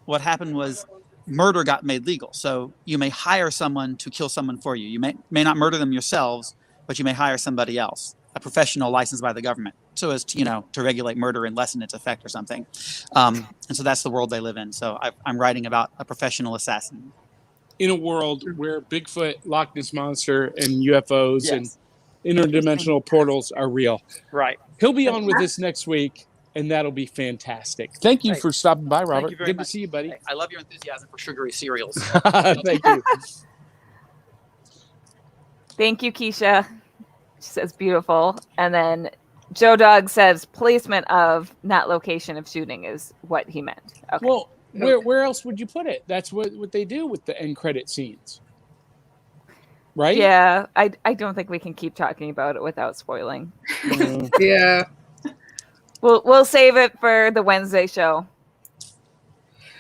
what happened was murder got made legal. So you may hire someone to kill someone for you. You may not murder them yourselves, but you may hire somebody else, a professional licensed by the government, so as to to regulate murder and lessen its effect or something. And so that's the world they live in. So I'm writing about a professional assassin. In a world where Bigfoot, Loch Ness Monster, and UFOs and Yes. interdimensional portals are real. Right. He'll be on with us next week, and that'll be fantastic. Thank you Right. for stopping by, Robert. Thank you very Good much. to see you, buddy. Hey, I love your enthusiasm for sugary cereals. Thank you. Thank you, Keisha. She says beautiful. And then Joe Dog says placement of, not location of shooting, is what he meant. Okay. Well, where else would you put it? That's what they do with the end credit scenes. Right? Yeah, I don't think we can keep talking about it without spoiling. Yeah. We'll save it for the Wednesday show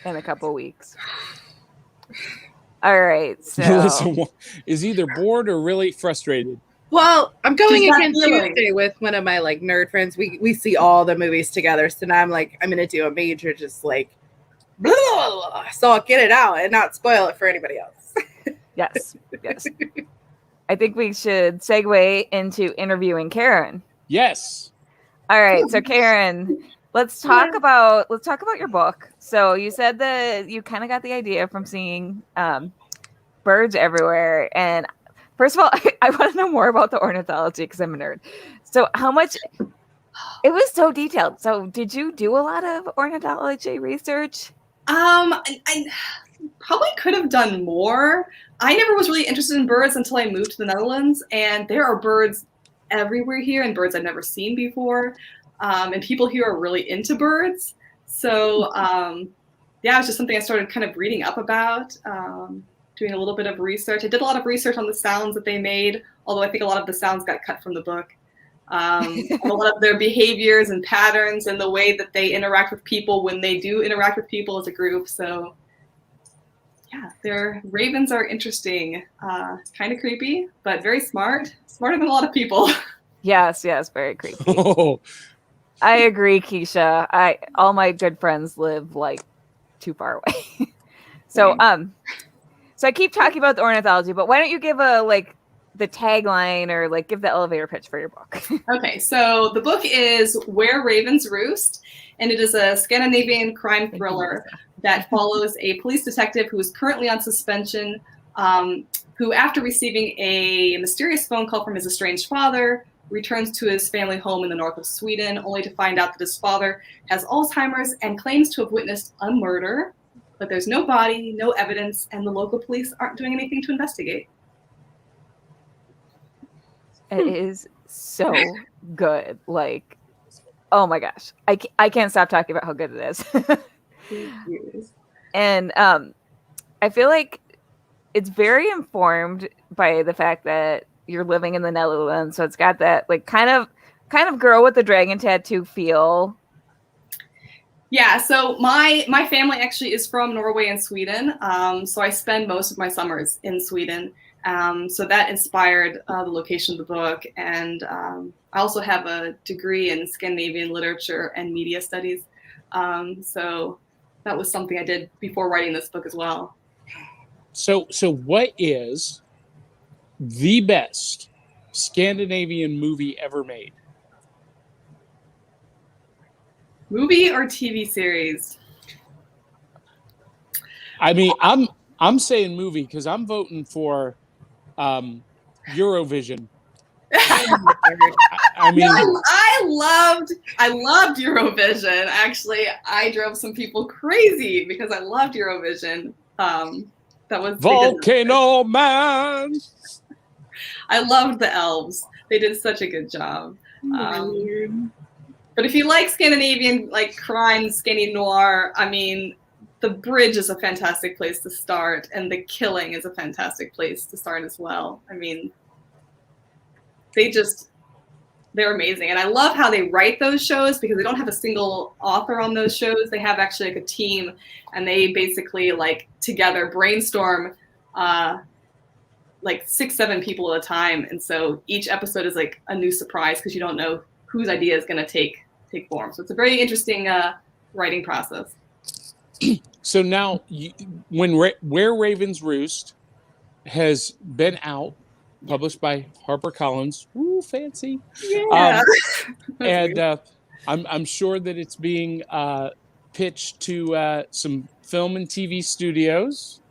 in a couple of weeks. All right. So Melissa is either bored or really frustrated. Well, I'm going She's not again feeling. Tuesday with one of my like nerd friends. We see all the movies together. So now I'm gonna do a major just like blah, blah, blah, so I'll get it out and not spoil it for anybody else. yes. I think we should segue into interviewing Karin. Yes. All right, so Karin, let's talk about your book. So you said that you kind of got the idea from seeing birds everywhere, and first of all, I want to know more about the ornithology because I'm a nerd. So how much? It was so detailed. So did you do a lot of ornithology research? I probably could have done more. I never was really interested in birds until I moved to the Netherlands, and there are birds everywhere here and birds I've never seen before. And people here are really into birds. So yeah, it's just something I started kind of reading up about, doing a little bit of research. I did a lot of research on the sounds that they made, although I think a lot of the sounds got cut from the book. A lot of their behaviors and patterns and the way that they interact with people when they do interact with people as a group. So yeah, their ravens are interesting, kind of creepy, but very smart, smarter than a lot of people. Yes, very creepy. Oh, I agree, Keisha. All my good friends live like too far away. So I keep talking about the ornithology, but why don't you give the tagline or give the elevator pitch for your book? Okay, so the book is Where Ravens Roost, and it is a Scandinavian crime thriller that follows a police detective who is currently on suspension, who, after receiving a mysterious phone call from his estranged father, returns to his family home in the north of Sweden, only to find out that his father has Alzheimer's and claims to have witnessed a murder, but there's no body, no evidence, and the local police aren't doing anything to investigate. It is so good. Oh my gosh. I can't stop talking about how good it is. And I feel like it's very informed by the fact that you're living in the Netherlands. So it's got that kind of girl with the dragon tattoo feel. Yeah, so my family actually is from Norway and Sweden. So I spend most of my summers in Sweden. So that inspired the location of the book. And I also have a degree in Scandinavian literature and media studies. So that was something I did before writing this book as well. So what is the best Scandinavian movie ever made? Movie or TV series? I mean, I'm saying movie because I'm voting for Eurovision. I mean, I loved Eurovision. Actually, I drove some people crazy because I loved Eurovision. That was Volcano Man. I loved the elves. They did such a good job. But if you like Scandinavian crime, Scandi noir, I mean, The Bridge is a fantastic place to start, and The Killing is a fantastic place to start as well. I mean, they're amazing. And I love how they write those shows because they don't have a single author on those shows. They have actually a team, and they basically together brainstorm like 6-7 people at a time, and so each episode is like a new surprise because you don't know whose idea is going to take form. So it's a very interesting writing process. So now, Where Ravens Roost has been out, published by HarperCollins. Ooh, fancy! Yeah. And I'm sure that it's being pitched to some film and TV studios.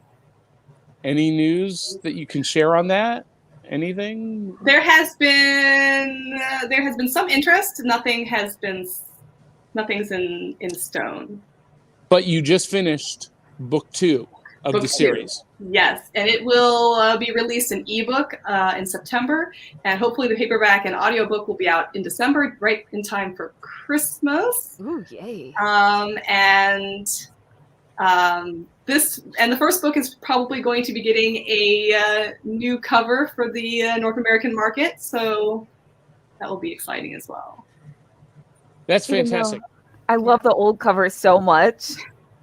Any news that you can share on that? Anything? There has been some interest. Nothing's in stone. But you just finished book 2 of Book the 2. series. Yes, and it will be released in ebook in September, and hopefully the paperback and audiobook will be out in December, right in time for Christmas. Ooh, yay. The first book is probably going to be getting a new cover for the North American market, so that will be exciting as well. That's fantastic. I love the old cover so much.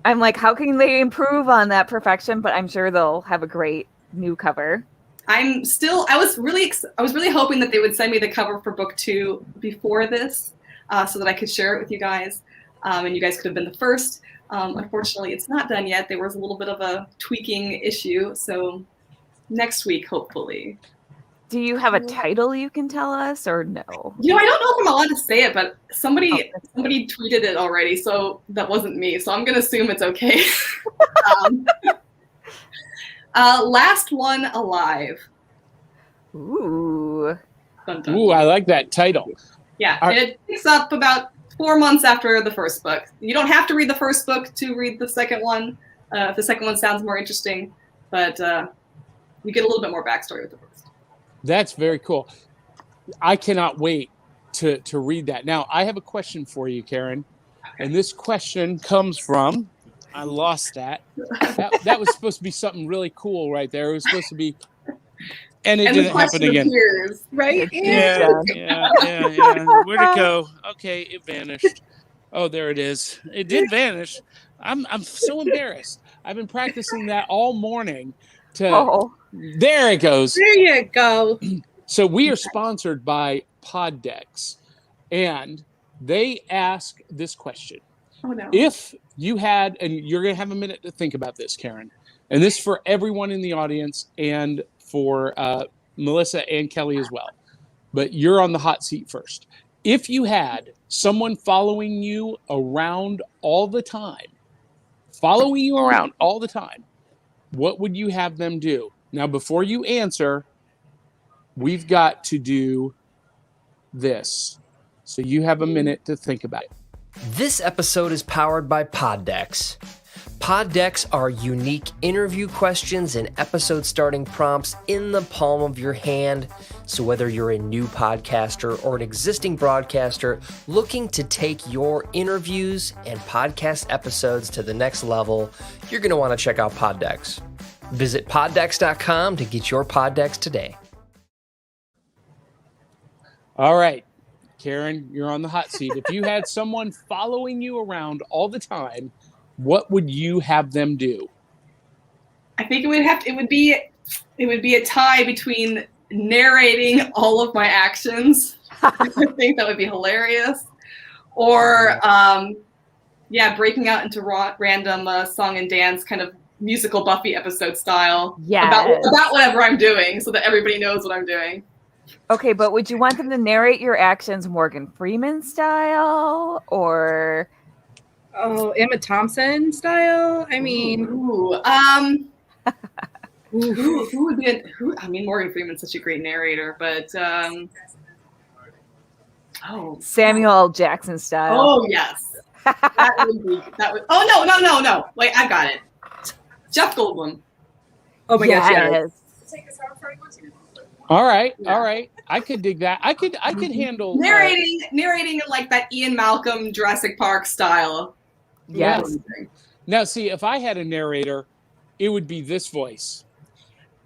I'm like, how can they improve on that perfection? But I'm sure they'll have a great new cover. I was really hoping that they would send me the cover for book 2 before this, so that I could share it with you guys, and you guys could have been the first. Unfortunately, it's not done yet. There was a little bit of a tweaking issue, so next week, hopefully. Do you have a title you can tell us, or no? I don't know if I'm allowed to say it, but somebody tweeted it already, so that wasn't me. So I'm gonna assume it's okay. Last One Alive. Ooh. Dun, dun. Ooh, I like that title. Yeah, and it picks up about 4 months after the first book. You don't have to read the first book to read the second one, if the second one sounds more interesting, but you get a little bit more backstory with the first. That's very cool. I cannot wait to read that. Now, I have a question for you, Karin. And this question comes from, I lost that. That was supposed to be something really cool right there. It was supposed to be, and it didn't happen again. Appears, right? Yeah. Where'd it go? Okay, it vanished. Oh, there it is. It did vanish. I'm so embarrassed. I've been practicing that all morning. There it goes. There you go. So we are sponsored by Poddex, and they ask this question. Oh, no. If you had, and you're going to have a minute to think about this, Karin, and this for everyone in the audience and for Melissa and Kelly as well, but you're on the hot seat first. If you had someone following you around all the time, what would you have them do? Now, before you answer, we've got to do this. So you have a minute to think about it. This episode is powered by Poddex. Poddex are unique interview questions and episode starting prompts in the palm of your hand. So whether you're a new podcaster or an existing broadcaster looking to take your interviews and podcast episodes to the next level, you're going to want to check out Poddex. Visit poddex.com to get your Poddex today. All right, Karin, you're on the hot seat. If you had someone following you around all the time, what would you have them do? I think it would be a tie between narrating all of my actions. I think that would be hilarious. Or breaking out into random song and dance kind of musical Buffy episode style. Yes. About whatever I'm doing, so that everybody knows what I'm doing. Okay, but would you want them to narrate your actions Morgan Freeman style, or Emma Thompson style? I mean, who would be I mean, Morgan Freeman's such a great narrator, but Samuel L. Jackson style. Oh yes. That would no. Wait, I got it. Jeff Goldblum. oh my gosh, yes. All right. I could dig that. I could handle narrating like that Ian Malcolm Jurassic Park style. Yes. Now, see, if I had a narrator, it would be this voice.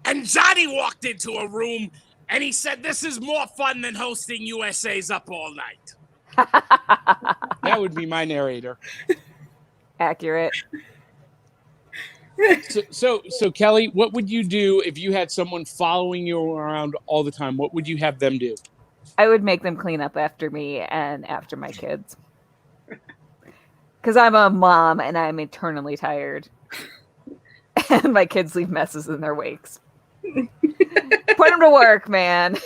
And Johnny walked into a room and he said, "This is more fun than hosting USA's Up All Night." That would be my narrator. Accurate. So Kelly, what would you do if you had someone following you around all the time? What would you have them do? I would make them clean up after me and after my kids. Because I'm a mom and I'm eternally tired. And my kids leave messes in their wakes. Put them to work, man.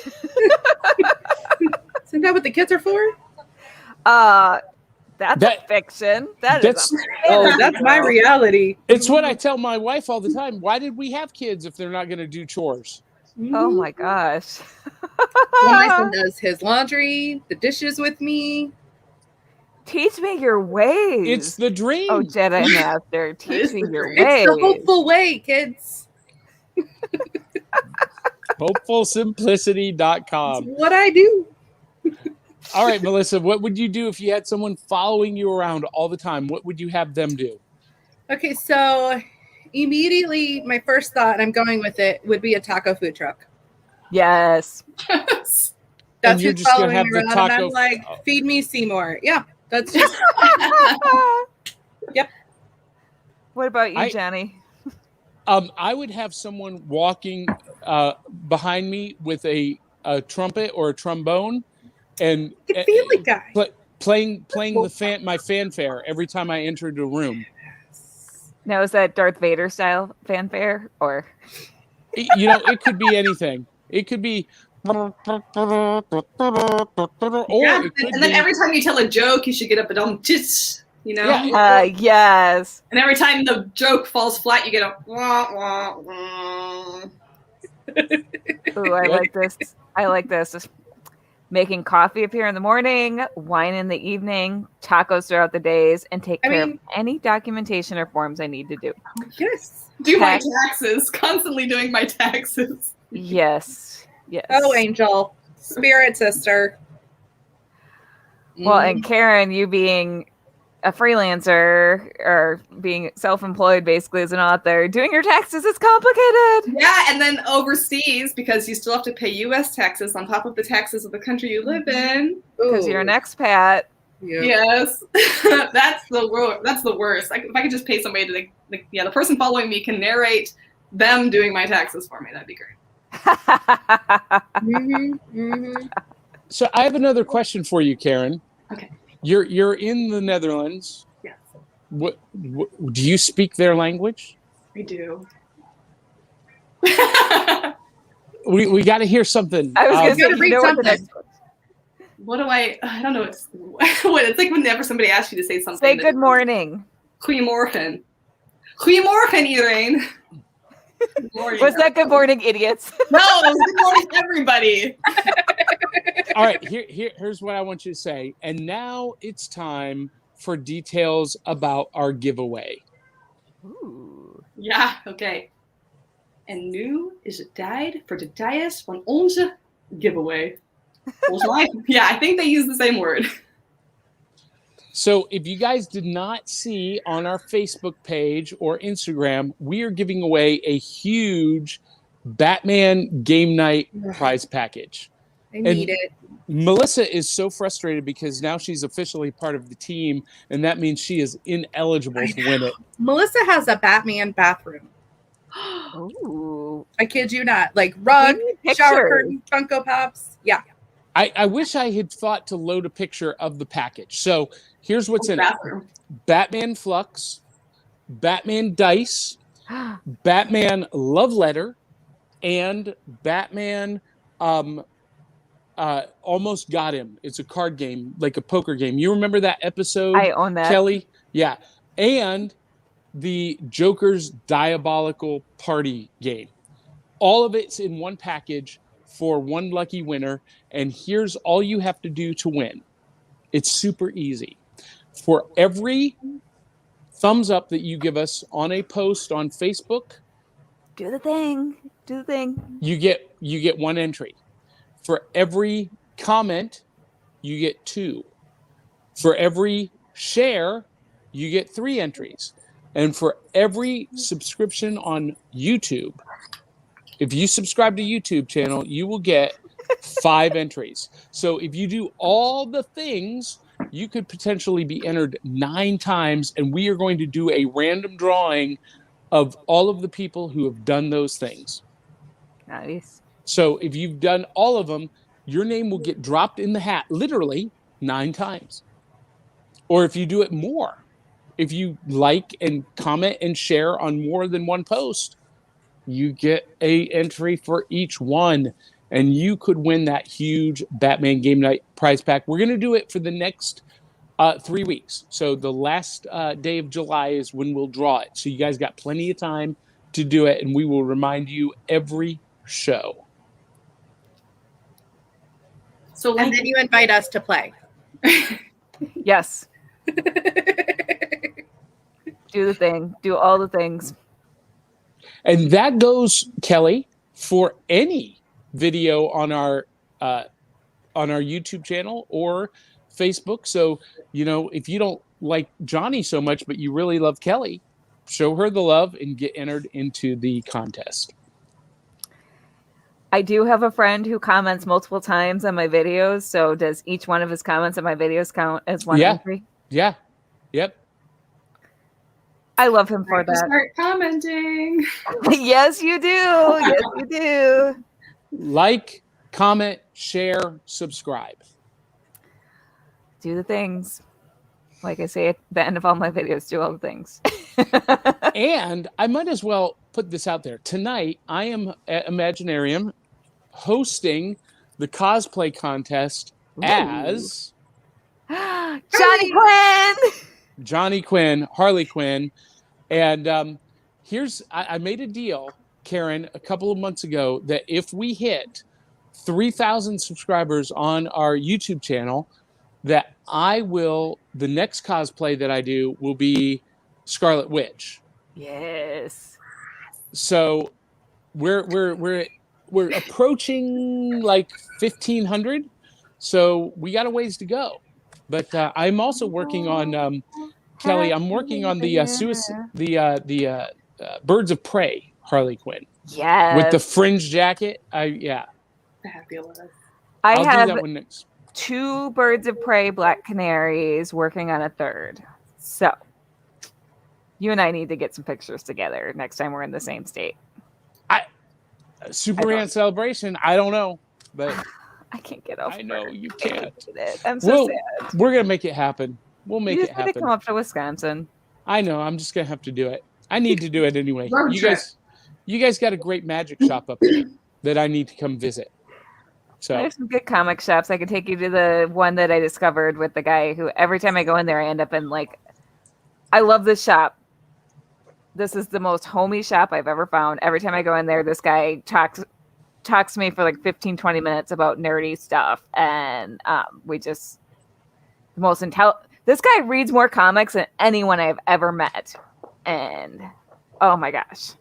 Isn't that what the kids are for? That's a fiction. That's That's my reality. It's what I tell my wife all the time. Why did we have kids if they're not going to do chores? Oh my gosh. Well, my son does his laundry, the dishes with me. Teach me your ways. It's the dream. Oh, Jedi Master, teach me your ways. It's the hopeful way, kids. HopefulSimplicity.com. That's what I do. All right, Melissa, what would you do if you had someone following you around all the time? What would you have them do? Okay, so immediately my first thought, and I'm going with it, would be a taco food truck. Yes. That's And you're who's just gonna following have me the around, taco- and I'm like, feed me Seymour. Yeah, that's just yep. What about you, I- Johnny? I would have someone walking behind me with a trumpet or a trombone, and The Family Guy. playing my fanfare every time I entered a room. Now, is that Darth Vader style fanfare or? It could be anything. It could be, or Yeah, it could and then be- every time you tell a joke, you should get up and just, Yeah, Yes. And every time the joke falls flat, you get a wah, wah, wah. Ooh, I like this. I like this. Just making coffee appear in the morning, wine in the evening, tacos throughout the days, and take care of any documentation or forms I need to do. Yes. Do my Tax- taxes. Constantly doing my taxes. Yes. Yes. Oh, Angel, spirit sister. Well, and Karen, you being a freelancer or being self-employed basically as an author, doing your taxes is complicated. Yeah, and then overseas, because you still have to pay U.S. taxes on top of the taxes of the country you live in. Because you're an expat. Yeah. Yes, that's the worst. If I could just pay somebody to, the person following me can narrate them doing my taxes for me. That'd be great. So I have another question for you, Karen. Okay. You're in the Netherlands. Yes. What do you speak their language? I do. We got to hear something. I was going to say, gotta read what the something. next- What do I don't know. It's like whenever somebody asks you to say something. Say good morning. Goedemorgen. Goedemorgen, iedereen. Good morning. Was that good morning, idiots? No, it was good morning, everybody. All right, here's what I want you to say. And now it's time for details about our giveaway. Ooh. Ja, oké. En nu is het tijd voor de details van onze giveaway. Volgens mij, yeah, I think they use the same word. So if you guys did not see on our Facebook page or Instagram, we are giving away a huge Batman game night prize package. I need it. Melissa is so frustrated because now she's officially part of the team, and that means she is ineligible to win it. Melissa has a Batman bathroom. Ooh. I kid you not. Like rug, We need shower pictures. curtain, Funko Pops. Yeah. I wish I had thought to load a picture of the package. So here's what's in it. Bathroom. Batman Flux, Batman Dice, Batman Love Letter, and Batman Almost Got Him. It's a card game, like a poker game. You remember that episode, I own that. Kelly? Yeah. And the Joker's Diabolical Party game. All of it's in one package for one lucky winner. And here's all you have to do to win. It's super easy. For every thumbs up that you give us on a post on Facebook, Do the thing. Do the thing. you get one entry. For every comment, you get 2. For every share, you get 3 entries. And for every subscription on YouTube, if you subscribe to YouTube channel, you will get 5 entries. So if you do all the things, you could potentially be entered 9 times, and we are going to do a random drawing of all of the people who have done those things. Nice. So if you've done all of them, your name will get dropped in the hat literally 9 times. Or if you do it more, if you like and comment and share on more than one post, you get a entry for each one. And you could win that huge Batman Game Night prize pack. We're going to do it for the next 3 weeks. So the last day of July is when we'll draw it. So you guys got plenty of time to do it. And we will remind you every show. So And then you invite us to play. Yes. Do the thing. Do all the things. And that goes, Kelly, for any video on our YouTube channel or Facebook. So, if you don't like Johnny so much, but you really love Kelly, show her the love and get entered into the contest. I do have a friend who comments multiple times on my videos. So does each one of his comments on my videos count as one entry? Yeah. Yep. I love him for that. Start commenting. Yes, you do. Yes, you do. Like, comment, share, subscribe. Do the things. Like I say at the end of all my videos, do all the things. And I might as well put this out there. Tonight, I am at Imaginarium hosting the cosplay contest as Johnny Quinn. Johnny Quinn, Harley Quinn. And I made a deal, Karin, a couple of months ago that if we hit 3,000 subscribers on our YouTube channel, that the next cosplay that I do will be Scarlet Witch. Yes. So we're approaching like 1,500. So we got a ways to go. But I'm also working on Kelly. I'm working on the Birds of Prey Harley Quinn. Yes. With the fringe jacket. Fabulous. I'll do that one next. 2 Birds of Prey Black Canaries, working on a 3rd. So you and I need to get some pictures together next time we're in the same state. Superman Celebration. I don't know, but I can't get off. I know you can't. I'm so sad. We're gonna make it happen. We'll make it happen. To come up to Wisconsin. I know. I'm just gonna have to do it. I need to do it anyway. You guys got a great magic shop up there that I need to come visit. So there's some good comic shops. I could take you to the one that I discovered with the guy who every time I go in there, I end up in I love this shop. This is the most homey shop I've ever found. Every time I go in there, this guy talks to me for 15, 20 minutes about nerdy stuff. And this guy reads more comics than anyone I've ever met. And oh my gosh.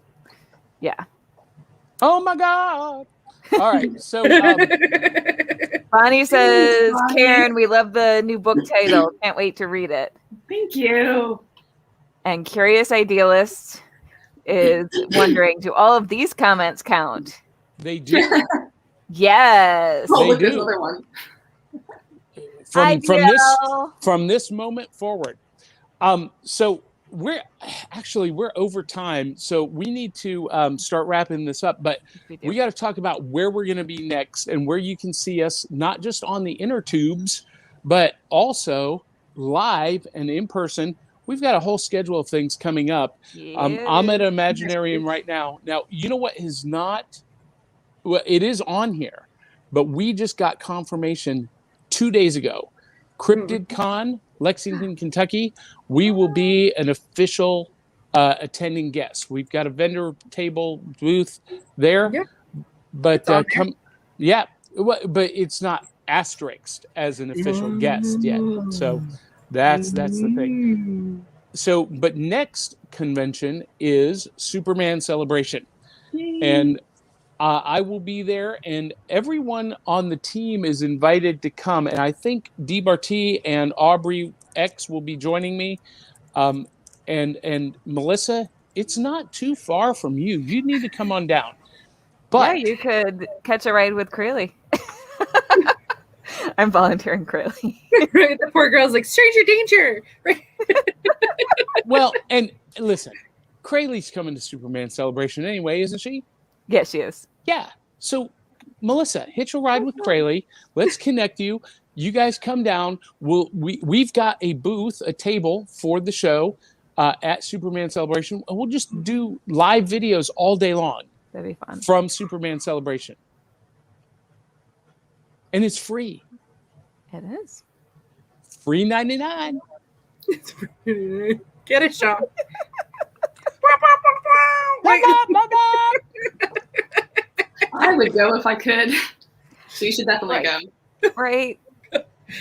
Yeah. Oh my God. All right. So Bonnie says, Karin, we love the new book title. Can't wait to read it. Thank you. And Curious Idealist is wondering, do all of these comments count? They do. Yes. Oh, They do. Another one. From this moment forward. So we're over time, so we need to start wrapping this up, but we got to talk about where we're going to be next and where you can see us, not just on the inner tubes, but also live and in person. We've got a whole schedule of things coming up. I'm at Imaginarium right now. Now, you know what is not? Well, it is on here, but we just got confirmation 2 days ago. Cryptid Con, Lexington, Kentucky. We will be an official attending guest. We've got a vendor table booth there, but but it's not asterisked as an official guest yet. So that's the thing. So, but next convention is Superman Celebration, and I will be there, and everyone on the team is invited to come. And I think Dee Barty and Aubrey X will be joining me. And Melissa, it's not too far from you. You need to come on down. But yeah, you could catch a ride with Crayley. I'm volunteering Crayley. Right, the poor girl's like, stranger danger. Right. Well, and listen, Crayley's coming to Superman Celebration anyway, isn't she? Yes, she is. Yeah. So, Melissa, hitch a ride with Crayley. Let's connect you. You guys come down. We've got a booth, a table for the show at Superman Celebration. And we'll just do live videos all day long. That'd be fun. From Superman Celebration. And it's free. It is. Free 99. Get it, Shawn. I would go if I could. So you should definitely go. Right.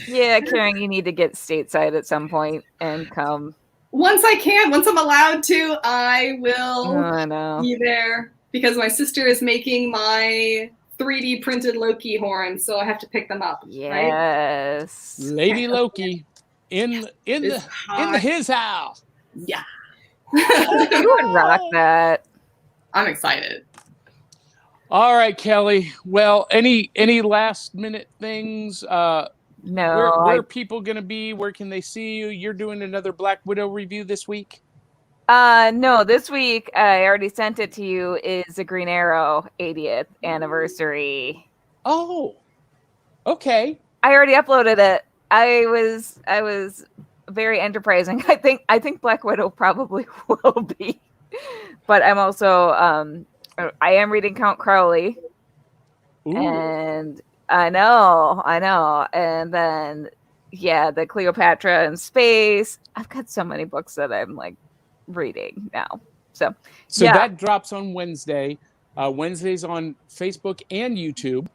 Yeah, Karen, you need to get stateside at some point and come. Once I can, once I'm allowed to, I will I know. be there because my sister is making my 3D printed Loki horns, so I have to pick them up. Right? Yes. Lady Loki in his house. Yeah. You would rock that. I'm excited. All right, Kelly. Well, any last minute things? No. Where are people going to be? Where can they see you? You're doing another Black Widow review this week? No, this week, I already sent it to you, is the Green Arrow 80th anniversary. Oh, okay. I already uploaded it. I was very enterprising. I think Black Widow probably will be. But I'm also I am reading Count Crowley. Ooh. And I know. And then the Cleopatra in Space. I've got so many books that I'm like reading now. So that drops on Wednesday. Wednesday's on Facebook and YouTube.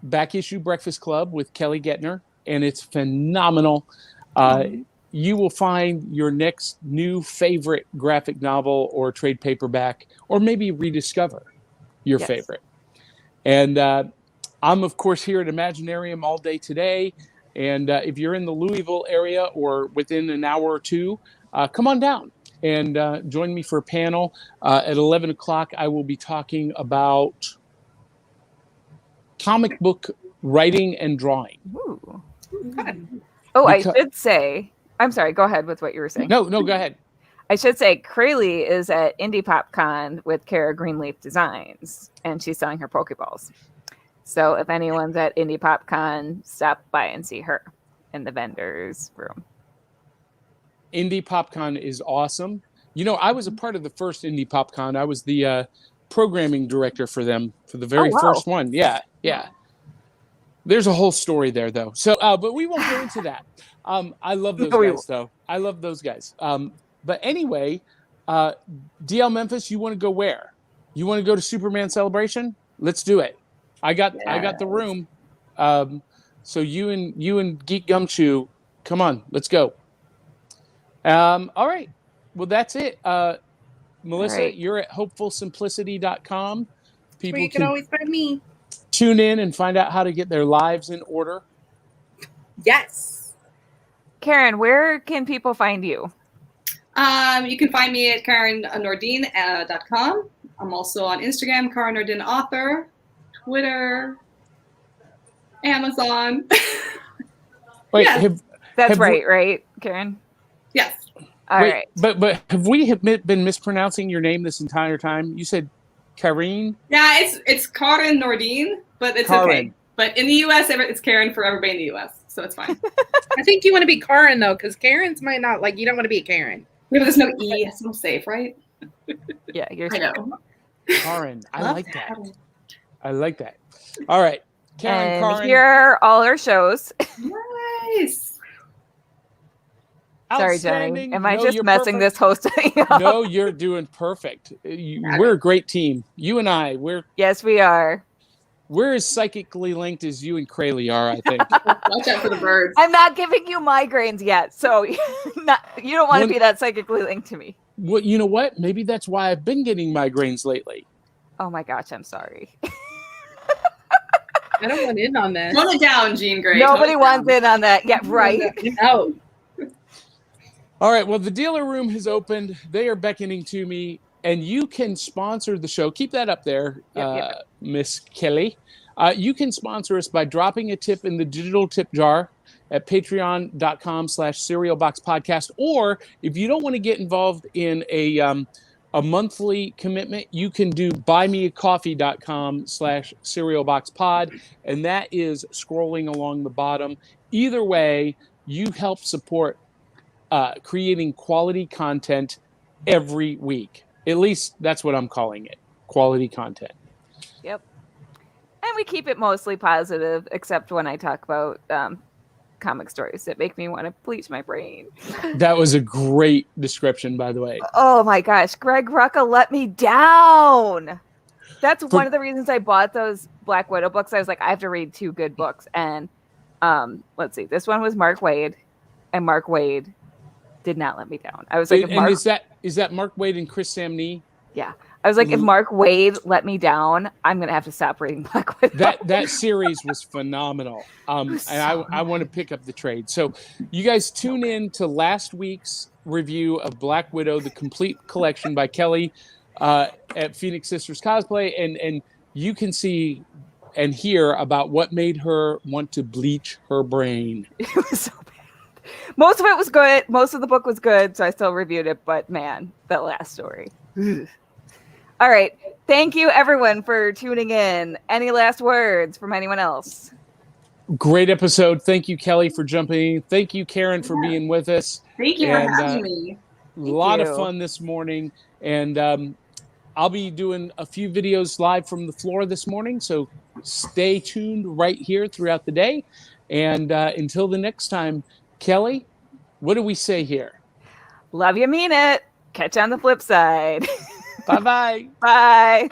Back Issue Breakfast Club with Kelly Gettner, and it's phenomenal. You will find your next new favorite graphic novel or trade paperback, or maybe rediscover your favorite. And I'm, of course, here at Imaginarium all day today. And if you're in the Louisville area or within an hour or two, come on down and join me for a panel. At 11 o'clock, I will be talking about comic book writing and drawing. Ooh. I should say, I'm sorry, go ahead with what you were saying. No, go ahead. I should say Crayley is at Indie Pop Con with Kara Greenleaf Designs, and she's selling her Pokeballs. So if anyone's at Indie Pop Con, stop by and see her in the vendor's room. Indie PopCon is awesome. You know, I was a part of the first Indie PopCon. I was the programming director for them for the very first one. Yeah. There's a whole story there, though. So, but we won't go into that. I love those guys, though. I love those guys. But anyway, DL Memphis, you want to go where? You want to go to Superman Celebration? Let's do it. I got the room. So you and Geek Gumshoe, come on, let's go. All right. Well, that's it. Melissa, you're at hopefulsimplicity.com. People you can always find me. Tune in and find out how to get their lives in order. Yes. Karen, where can people find you? You can find me at KarinNordin.com. I'm also on Instagram, Karin Nordin Author, Twitter, Amazon. Wait, that's right, Karen? Yes. All right. But have we been mispronouncing your name this entire time? You said Karin? Yeah, it's Karin Nordin, but it's okay. But in the U.S., it's Karen for everybody in the U.S., so it's fine. I think you want to be Karin, though, because Karen's might not, like, you don't want to be a Karen. Yeah, but there's no E. It's not safe, right? Yeah, you're I know. Karin, I like that. I like that. All right. Karin. Here are all our shows. Nice. Sorry, Jenny. Am I just messing this host up? No, you're doing perfect. We're a great team. You and I, Yes, we are. We're as psychically linked as you and Crayley are, I think. Watch out for the birds. I'm not giving you migraines yet, so you don't want to be that psychically linked to me. Well, you know what? Maybe that's why I've been getting migraines lately. Oh my gosh, I'm sorry. I don't want in on this. Tone it down, Jean Grey. Nobody wants in on that. Yeah, right. No. All right. Well, the dealer room has opened. They are beckoning to me, and you can sponsor the show. Keep that up there, Miss Kelly. You can sponsor us by dropping a tip in the digital tip jar at patreon.com/cerealboxpodcast. Or if you don't want to get involved in a monthly commitment, you can do buymeacoffee.com/cerealboxpod. And that is scrolling along the bottom. Either way, you help support creating quality content every week. At least that's what I'm calling it, quality content. Yep. And we keep it mostly positive, except when I talk about comic stories that make me want to bleach my brain. That was a great description, by the way. Oh my gosh, Greg Rucka let me down. That's one of the reasons I bought those Black Widow books. I was like, I have to read 2 good books. And let's see, this one was Mark Waid, and Mark Waid did not let me down. I was like, is that Mark Waid and Chris Samnee? Yeah. I was like, if Mark Waid let me down, I'm gonna have to stop reading Black Widow. That series was phenomenal. And I want to pick up the trade. So you guys tune in to last week's review of Black Widow, the complete collection by Kelly at Phoenix Sisters Cosplay, and you can see and hear about what made her want to bleach her brain. It was so bad. Most of it was good. Most of the book was good, so I still reviewed it. But man, that last story. All right. Thank you, everyone, for tuning in. Any last words from anyone else? Great episode. Thank you, Kelly, for jumping in. Thank you, Karin, for being with us. Thank you for having me. A lot of fun this morning. And I'll be doing a few videos live from the floor this morning. So stay tuned right here throughout the day. And until the next time, Kelly, what do we say here? Love you, mean it. Catch you on the flip side. Bye-bye. Bye.